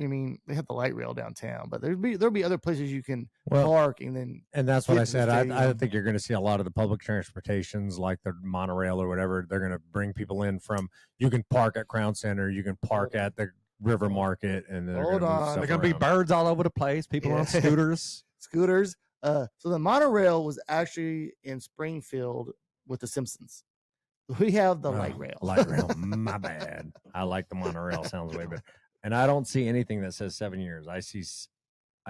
I mean, they have the light rail downtown, but there'll be other places you can Well, park and then. and that's what get I to the said. I stadium. think you're going to see a lot of the public transportations, like the monorail or whatever. They're going to bring people in from. You can park at Crown Center. You can park at the river market, and then they're Hold gonna move on. stuff They're gonna be around. birds all over the place. People on Yeah. scooters. Scooters. So the monorail was actually in Springfield with the Simpsons. We have the light Oh, rail. Light rail. My bad. I like the monorail. Sounds way better. And I don't see anything that says 7 years. I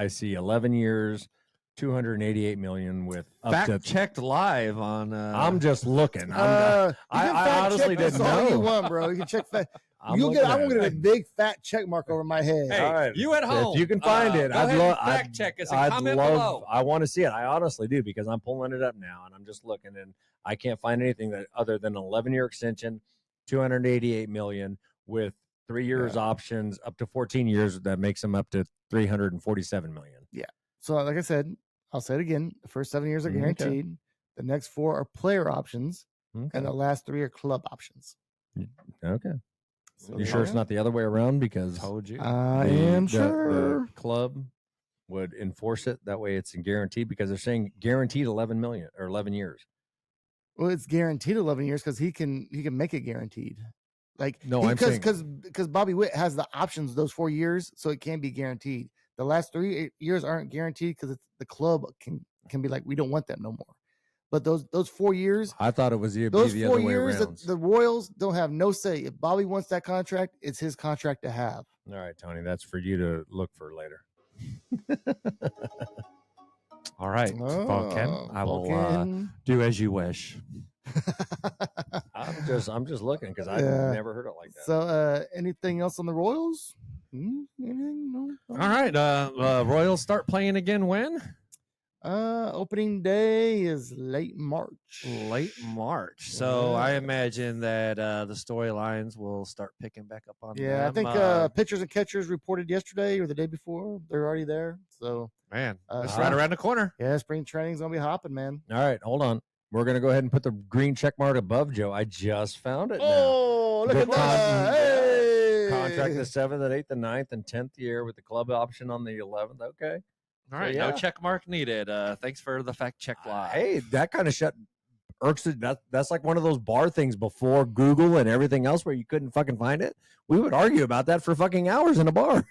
see 11 years, 288 million with up to. Fact checked live on. I'm just looking. You I can fact honestly check didn't this all you know. want, bro. You can check fact. I'm I'm looking gonna at get a it. big fat check mark over my head. Hey, All right. you at home? If you can find it, go I'd ahead love. and fact check us and comment below. I want to see it. I honestly do because I'm pulling it up now and I'm just looking and I can't find anything that other than an 11-year extension, 288 million with 3 years options up to 14 years. That makes them up to 347 million. So, like I said, I'll say it again. The first 7 years are Okay. guaranteed. The next 4 are player options, Okay. and the last 3 are club options. Okay. So You sure it's not the other way around? Because Told you. I the- am the- sure. the club would enforce it that way. It's guaranteed because they're saying guaranteed 11 million or 11 years. Well, it's guaranteed 11 years because he can make it guaranteed. Like No, I'm saying- because Bobby Witt has the options those 4 years, so it can be guaranteed. The last 3 years aren't guaranteed because the club can be like, we don't want them no more. But those 4 years, I thought it was the those other 4 way years, around. the Royals don't have no say. If Bobby wants that contract, it's his contract to have. All right, Tony, that's for you to look for later. All right, Vulcan. I will Vulcan. do as you wish. I'm just looking because I've Yeah. never heard it like that. So, anything else on the Royals? Anything? No. All right, Royals start playing again when? Opening day is late March. Late March. So I Yeah. imagine that the storylines will start picking back up on Yeah, I them. think pitchers and catchers reported yesterday or the day before. They're already there. So Man, it's uh, right around the corner. yeah, spring training's gonna be hopping, man. All right, hold on. We're gonna go ahead and put the green check mark above Joe. I just found it now. Oh, look The at that! Hey! Contract the 7th, 8th, and 9th, and 10th year with the club option on the 11th. Okay. All right, yeah. no check mark needed. Thanks for the fact check live. Hey, that kind of irks it. That's like one of those bar things before Google and everything else where you couldn't fucking find it. We would argue about that for fucking hours in a bar.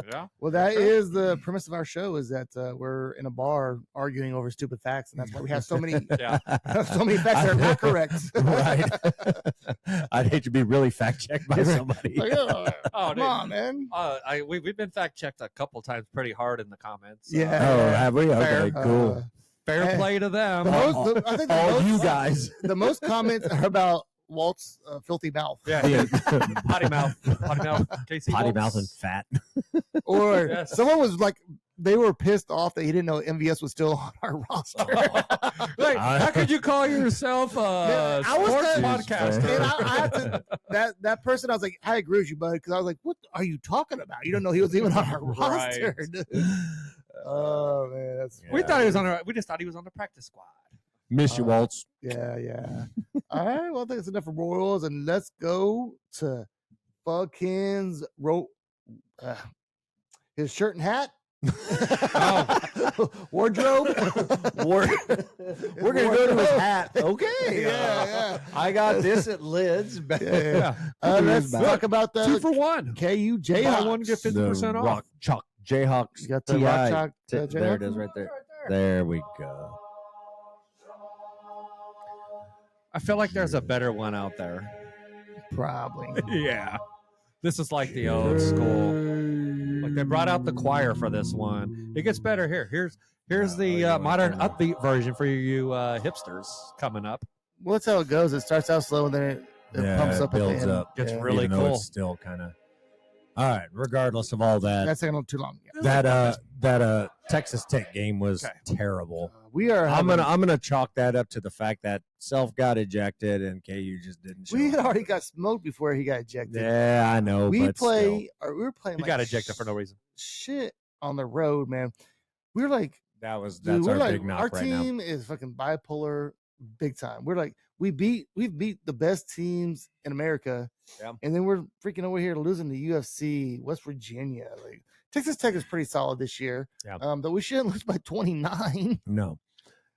Yeah. Well, that is the premise of our show: is that we're in a bar arguing over stupid facts, and that's why we have so many Yeah. so many facts that are not correct. Right. I'd hate to be really fact checked by somebody. Like, oh, Oh, come dude. on, man. We've been fact checked a couple times pretty hard in the comments. Yeah. Oh, have we? Okay, Fair. cool. Fair Hey, play to them. I think the all most, you guys. the most comments are about Walt's filthy mouth, Yeah. Potty mouth. Casey Potty Wolf's. mouth and fat. or Yes. someone was like, they were pissed off that he didn't know MVS was still on our roster. Like, how could you call yourself a Man, I was sports kinda- podcaster? And I have to, that person, I was like, I agree with you, bud, because I was like, what are you talking about? You don't know he was even on our Right. roster. dude. Oh man, that's We Yeah. thought he was on. We just thought he was on the practice squad. Miss you, Waltz. yeah. All right, well, I think it's enough for Royals, and let's go to Buckins his shirt and hat. Wardrobe. We're gonna go to his hat. Okay. Yeah. I got this at Lids. Yeah. Let's talk about the 2 for 1. KU Buy Jayhawks. one, get 50% off. Rock Chalk Jayhawks. You got the TI. Rock Chalk, There Jayhawks? it is, right there. There we go. I feel like there's a better one out there. Probably. Yeah. This is like the old school. Like they brought out the choir for this one. It gets better here. Here's the modern upbeat version for you hipsters coming up. Well, that's how it goes. It starts out slow and then it pumps up at the builds end. up. Gets Yeah. really Even though cool. It's still kind of. All right. Regardless of all that, That's taking a little too long. Yeah. that Texas Tech game was Okay. terrible. We are. I'm having- gonna chalk that up to the fact that Self got ejected and KU just didn't. Show We had up. already got smoked before he got ejected. Yeah, I know. we but still. we were playing. He like got ejected for no reason. shit on the road, man. We were like, That's dude, our we're like, big knock our right now. team is fucking bipolar, big time. We're like, we've beat the best teams in America, Yeah. and then we're freaking over here losing to UFC, West Virginia. Like Texas Tech is pretty solid this year. Yeah. But we shouldn't lose by 29. No.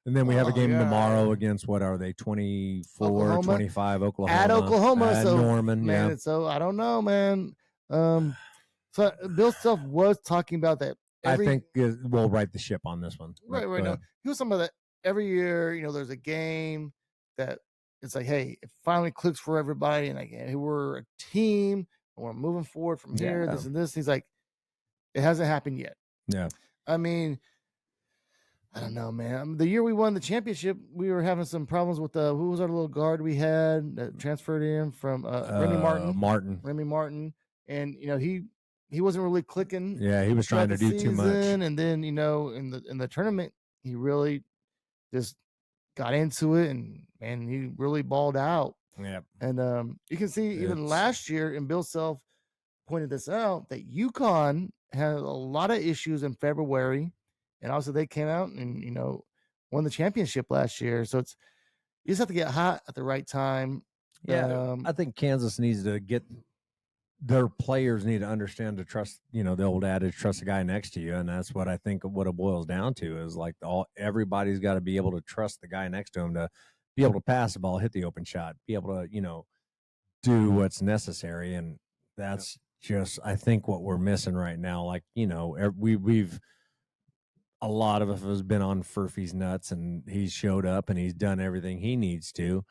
And then we have a Oh, game yeah. tomorrow against what are they? 24, Oklahoma? 25 Oklahoma. At Oklahoma, At so, Norman, Man, yeah. so I don't know, man. So Bill Self was talking about that. I think we'll right the ship on this one. Right now. He was talking about that every year. There's a game that it's like, hey, it finally clicks for everybody, and like, hey, we're a team, and we're moving forward from here. Yeah. This and this. He's like, it hasn't happened yet. Yeah. I mean, I don't know, man. The year we won the championship, we were having some problems with who was our little guard we had that transferred in from Remy Martin. Remy Martin, and he wasn't really clicking. Yeah, he was trying to do too much. And then in the tournament, he really just got into it, and man, he really balled out. Yeah, and you can see even last year, and Bill Self pointed this out, that UConn had a lot of issues in February, and also they came out and won the championship last year. So you just have to get hot at the right time. Yeah, I think Kansas needs to get their players need to understand to trust. The old adage, trust the guy next to you, and that's what I think what it boils down to is like everybody's got to be able to trust the guy next to him to be able to pass the ball, hit the open shot, be able to do what's necessary, and that's just I think what we're missing right now. Like we've a lot of us has been on Furphy's nuts, and he's showed up and he's done everything he needs to.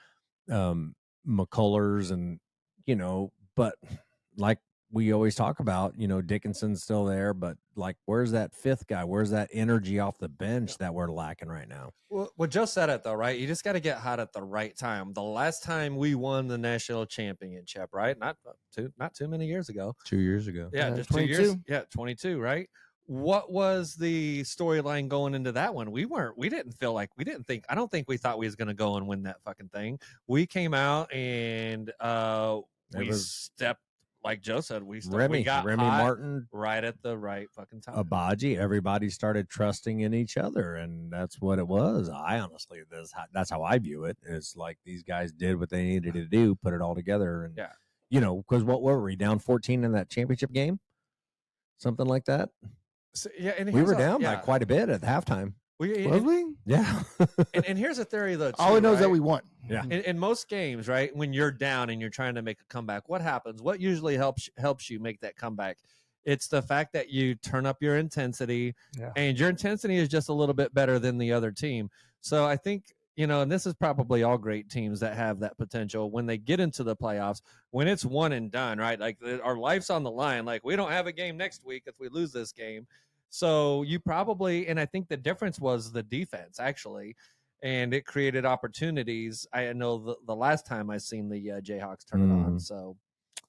McCullers and but like we always talk about, Dickinson's still there, but like where's that fifth guy? Where's that energy off the bench that we're lacking right now? Well, Joe said it though, right? You just got to get hot at the right time. The last time we won the national championship, right? Not too many years ago. 2 years ago. Yeah, just 2 years. Yeah, 22, right? What was the storyline going into that one? I don't think we thought we was going to go and win that fucking thing. We came out and stepped, like Joe said, we got Remy hot Martin right at the right fucking time. Abaji, everybody started trusting in each other, and that's what it was. I honestly, that's how I view it. It's like these guys did what they needed to do, put it all together, and because what were we down 14 in that championship game, something like that. So, yeah, and we were down by quite a bit at halftime. Was we? Yeah. and here's a theory though. All I know is that we won. Yeah. In most games, right, when you're down and you're trying to make a comeback, what happens? What usually helps you make that comeback? It's the fact that you turn up your intensity, and your intensity is just a little bit better than the other team. So I think, and this is probably all great teams that have that potential when they get into the playoffs, when it's one and done, right? Like our life's on the line. Like we don't have a game next week if we lose this game. So you probably, and I think the difference was the defense actually, and it created opportunities. I know the last time I seen the Jayhawks turn it on. So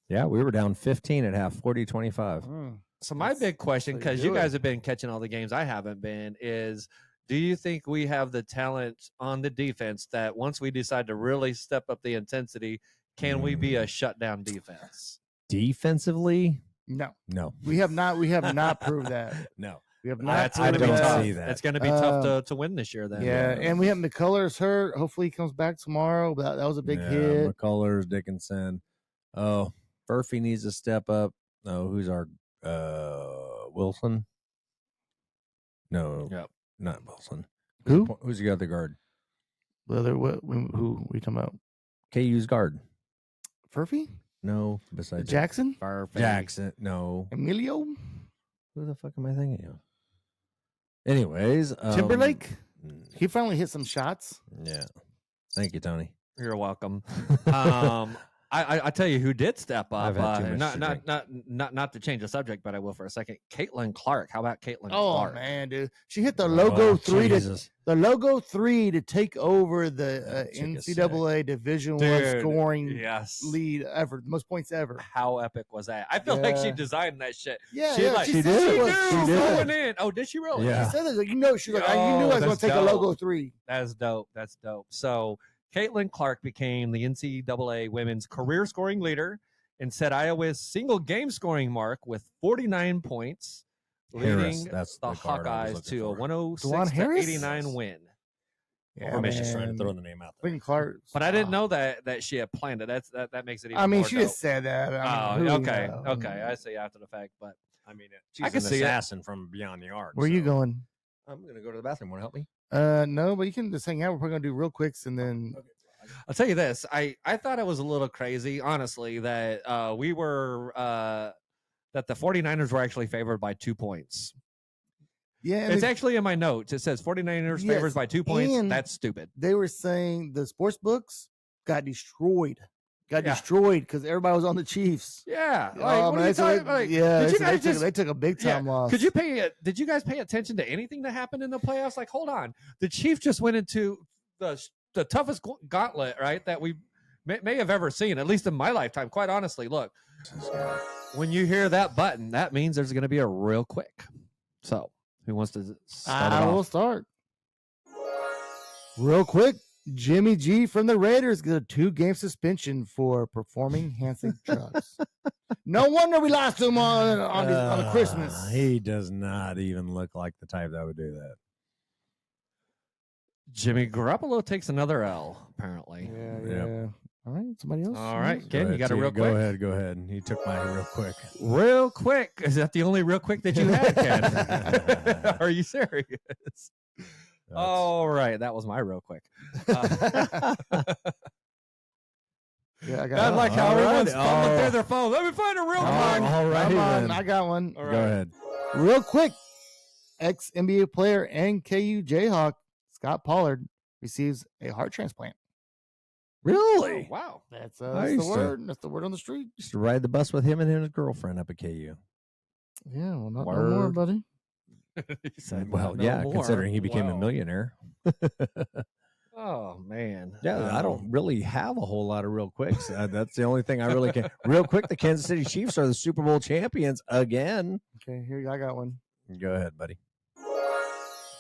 yeah, we were down 15 at half, 40-25. So my big question, because you guys have been catching all the games I haven't been, is do you think we have the talent on the defense that once we decide to really step up the intensity, can we be a shutdown defense? Defensively? No. We have not proved that. No. We have not. I don't see that. It's going to be tough to win this year then. Yeah, and we have McCullers hurt. Hopefully he comes back tomorrow. But that was a big hit. McCullers, Dickinson. Oh, Furphy needs to step up. Oh, who's our Wilson? No. Yep. Not Wilson. Who's the other guard? The other who we talking about? KU's guard. Furphy? No, besides Jackson? Jackson. No. Emilio? Who the fuck am I thinking of? Anyways, Timberlake? He finally hit some shots. Yeah. Thank you, Tony. You're welcome. I tell you who did step up. Not to change the subject, but I will for a second. Caitlin Clark. How about Caitlin Clark? Oh man, dude, she hit the logo three to take over the NCAA Division I scoring lead ever, most points ever. How epic was that? I feel like she designed that shit. Yeah, she did. She going in. Oh, did she really? Yeah. She said that, she's like, you knew I was going to take a logo 3. That's dope. So Caitlin Clark became the NCAA women's career scoring leader and set Iowa's single game scoring mark with 49 points, leading the Hawkeyes to a 106-89 win. Yeah, I'm just trying to throw the name out there. Clark, but I didn't know that she had planned it. That makes it even. I mean, more she dope. just said that. Okay. I see after the fact, but I mean, she's an assassin from beyond the arc. Where are you going? I'm gonna go to the bathroom. Want to help me? No, but you can just hang out. We're probably gonna do real quicks and then. Okay. I'll tell you this. I thought it was a little crazy, honestly, that we were that the 49ers were actually favored by 2 points. Yeah, It's actually in my notes. It says 49ers Yes, favors by 2 points. and That's stupid. they were saying the sports books got destroyed. Yeah. Destroyed because everybody was on the Chiefs. Yeah. Like, Oh, what man, are you so talking they- like, yeah, did you so guys just they took a big time loss. Did you guys pay attention to anything that happened in the playoffs? Like, hold on. The Chiefs just went into the toughest gauntlet, right, that we may have ever seen, at least in my lifetime, quite honestly. Look, when you hear that button, that means there's going to be a real quick. So, who wants to start it I will off? start. Real quick, Jimmy G from the Raiders got a 2-game suspension for performing Hanson drugs. No wonder we lost him on Christmas. He does not even look like the type that would do that. Jimmy Garoppolo takes another L, apparently. Yeah. All right, somebody else. All right, Go Ken, you ahead, got a T. real quick? Go ahead. He took mine real quick. Real quick. Is that the only real quick that you had, Ken? Are you serious? All right, that was my real quick. Yeah, I I got like one. how All everyone's right. fumbling through their phone. Let me find a real quick. all right. Come on, then. I got one. All Go right. ahead. Real quick, ex-NBA player and KU Jayhawk Scott Pollard receives a heart transplant. Really? Oh, wow. That's I the used to- word. That's the word on the street. Used to ride the bus with him and his girlfriend up at KU. Yeah, well, not no more, Word. buddy. He said, Well, "No yeah, more." considering he became a Wow. millionaire. Oh, man. Yeah, I don't really have a whole lot of real quicks. That's the only thing I really can. Real quick, the Kansas City Chiefs are the Super Bowl champions again. Okay, here I got one. Go ahead, buddy.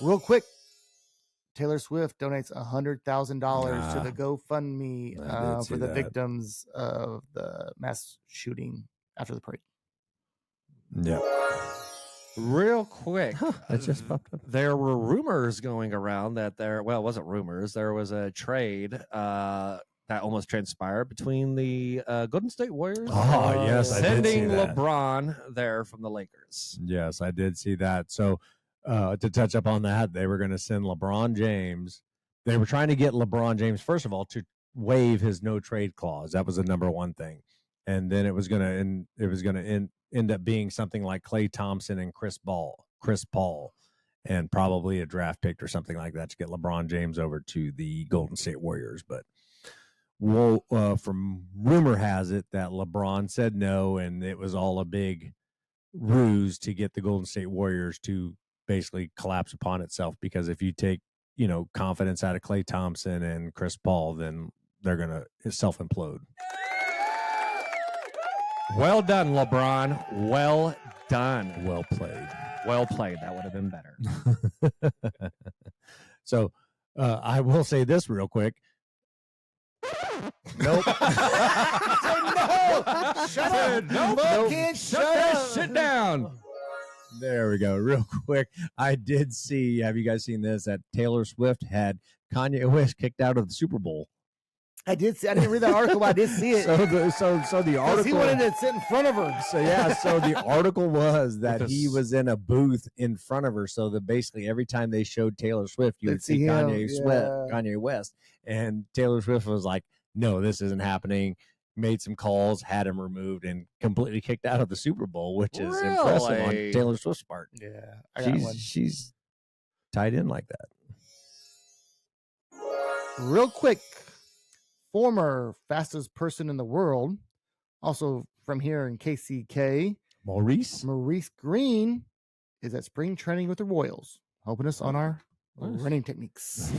Real quick, Taylor Swift donates $100,000 to Ah, the GoFundMe I did see for the that. victims of the mass shooting after the parade. Yeah. Real quick. That just popped up. There were rumors going around that it wasn't rumors. There was a trade that almost transpired between the Golden State Warriors. Oh, yes, I did see sending that. LeBron there from the Lakers. Yes, I did see that. So to touch up on that, they were going to send LeBron James. They were trying to get LeBron James, first of all, to waive his no trade clause. That was the number one thing. And then it was going to end up being something like Klay Thompson and Chris Paul, and probably a draft pick or something like that to get LeBron James over to the Golden State Warriors. But from rumor has it that LeBron said no, and it was all a big ruse to get the Golden State Warriors to basically collapse upon itself. Because if you take, confidence out of Klay Thompson and Chris Paul, then they're going to self implode. Well done, LeBron. Well done. Well played. Well played. That would have been better. So I will say this real quick. Nope. no! Shut up! Nope. Nope. Kid, Shut shut that up! shit down. There we go. Real quick. I did see, have you guys seen this? That Taylor Swift had Kanye West kicked out of the Super Bowl. I did see. I didn't read that article, but I did see it. So the 'Cause article. he wanted to sit in front of her. So yeah, so the article was that With he this- was in a booth in front of her, so that basically every time they showed Taylor Swift, you They'd would see see him, Kanye West, and Taylor Swift was like, "No, this isn't happening." Made some calls, had him removed, and completely kicked out of the Super Bowl, which is impressive on Really? Taylor Swift's part. Yeah, I got one. She's tied in like that. Real quick, former fastest person in the world, also from here in KCK, Maurice. Maurice Green is at spring training with the Royals, helping us on our running techniques.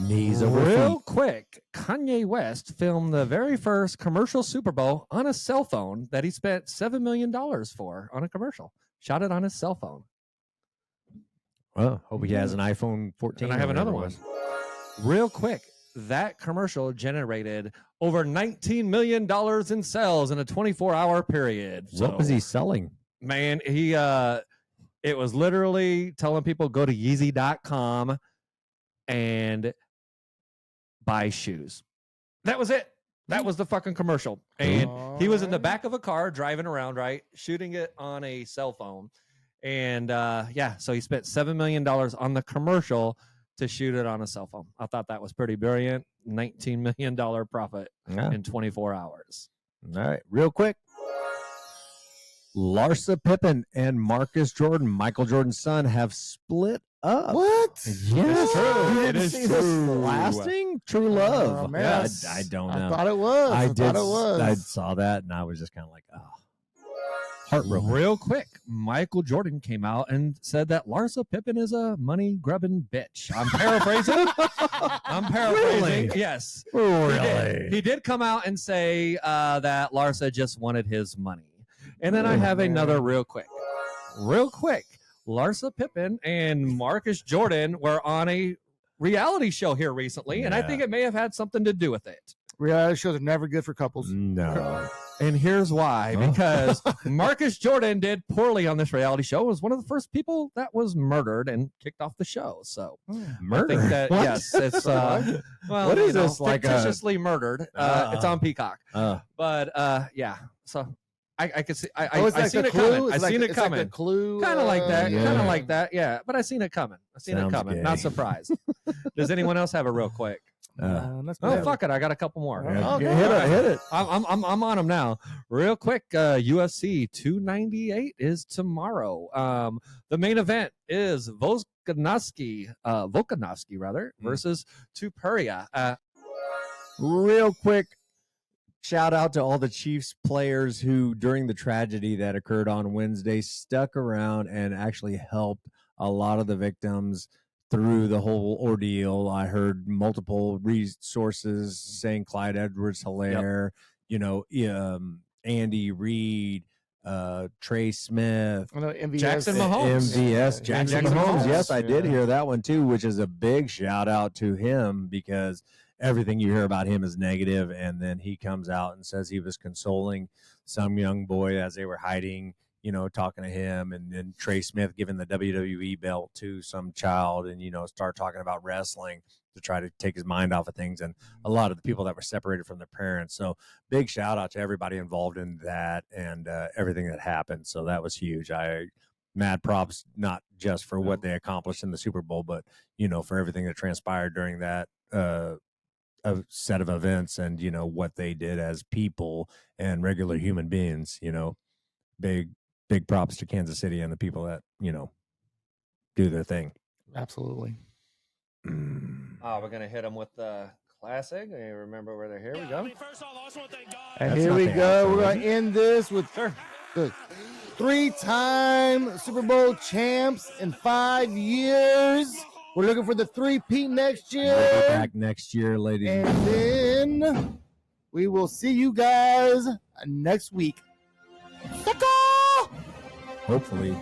Knees over Real feet. quick, Kanye West filmed the very first commercial Super Bowl on a cell phone that he spent $7 million for on a commercial. Shot it on his cell phone. Well, hope he has an iPhone 14. And I have or another whatever it one. Real quick, that commercial generated over $19 million in sales in a 24-hour period. was. What was he selling? Man, it was literally telling people go to Yeezy.com and buy shoes. That was it. That was the fucking commercial. And he was in the back of a car driving around, right? Shooting it on a cell phone. And so he spent $7 million on the commercial to shoot it on a cell phone. I thought that was pretty brilliant. $19 million profit Yeah. in 24 hours. All right, real quick. Larsa Pippen and Marcus Jordan, Michael Jordan's son, have split up. What? Yes, true. You It didn't is see this true. lasting true love. Oh, man, Yeah, that's- I don't know. I thought it was. I thought it was. I saw that and I was just kind of like, oh, heartbroken. Real quick, Michael Jordan came out and said that Larsa Pippen is a money grubbing bitch. I'm paraphrasing. I'm paraphrasing. Really? Yes. Really? He did come out and say that Larsa just wanted his money. And then I have another real quick. Larsa Pippen and Marcus Jordan were on a reality show here recently, and I Yeah. think it may have had something to do with it. Reality shows are never good for couples. No. And here's why. Huh? Because Marcus Jordan did poorly on this reality show. Was one of the first people that was murdered and kicked off the show. So Murder. I think that What? yes, it's well, What is this, like a- fictitiously murdered? It's on Peacock. But yeah, so I could see. Oh, it's I like seen the it coming. Clue? I It's like seen the- it it's like coming. the Clue. Kind of like that. Yeah. Kind of like that. Yeah, but I seen it coming. I seen Sounds it coming. gay. Not surprised. Does anyone else have a real quick? That's Oh bad. fuck it! I got a couple more. Yeah, Okay. hit it. I'm on them now. Real quick, UFC 298 is tomorrow. The main event is Volkanovski versus Tupuria. Real quick, shout out to all the Chiefs players who, during the tragedy that occurred on Wednesday, stuck around and actually helped a lot of the victims through the whole ordeal. I heard multiple resources saying Clyde Edwards-Helaire, Andy Reid, Trey Smith, I know MVS. Jackson Mahomes. MVS, Jackson Mahomes. Yes, I did Yeah. hear that one too, which is a big shout out to him because everything you hear about him is negative, and then he comes out and says he was consoling some young boy as they were hiding, talking to him, and then Trey Smith giving the WWE belt to some child, and start talking about wrestling to try to take his mind off of things, and a lot of the people that were separated from their parents. So big shout out to everybody involved in that and everything that happened. So that was huge. Mad props, not just for what they accomplished in the Super Bowl, but for everything that transpired during that a set of events, and what they did as people and regular human beings. Big props to Kansas City and the people that do their thing. Absolutely. We're gonna hit them with the classic. You remember where they're here? We go. And That's here not we the go. outro, We're is going to end this with the 3-time Super Bowl champs in 5 years. We're looking for the 3-peat next We'll be year. back next year, ladies. And then we will see you guys next week. Hopefully.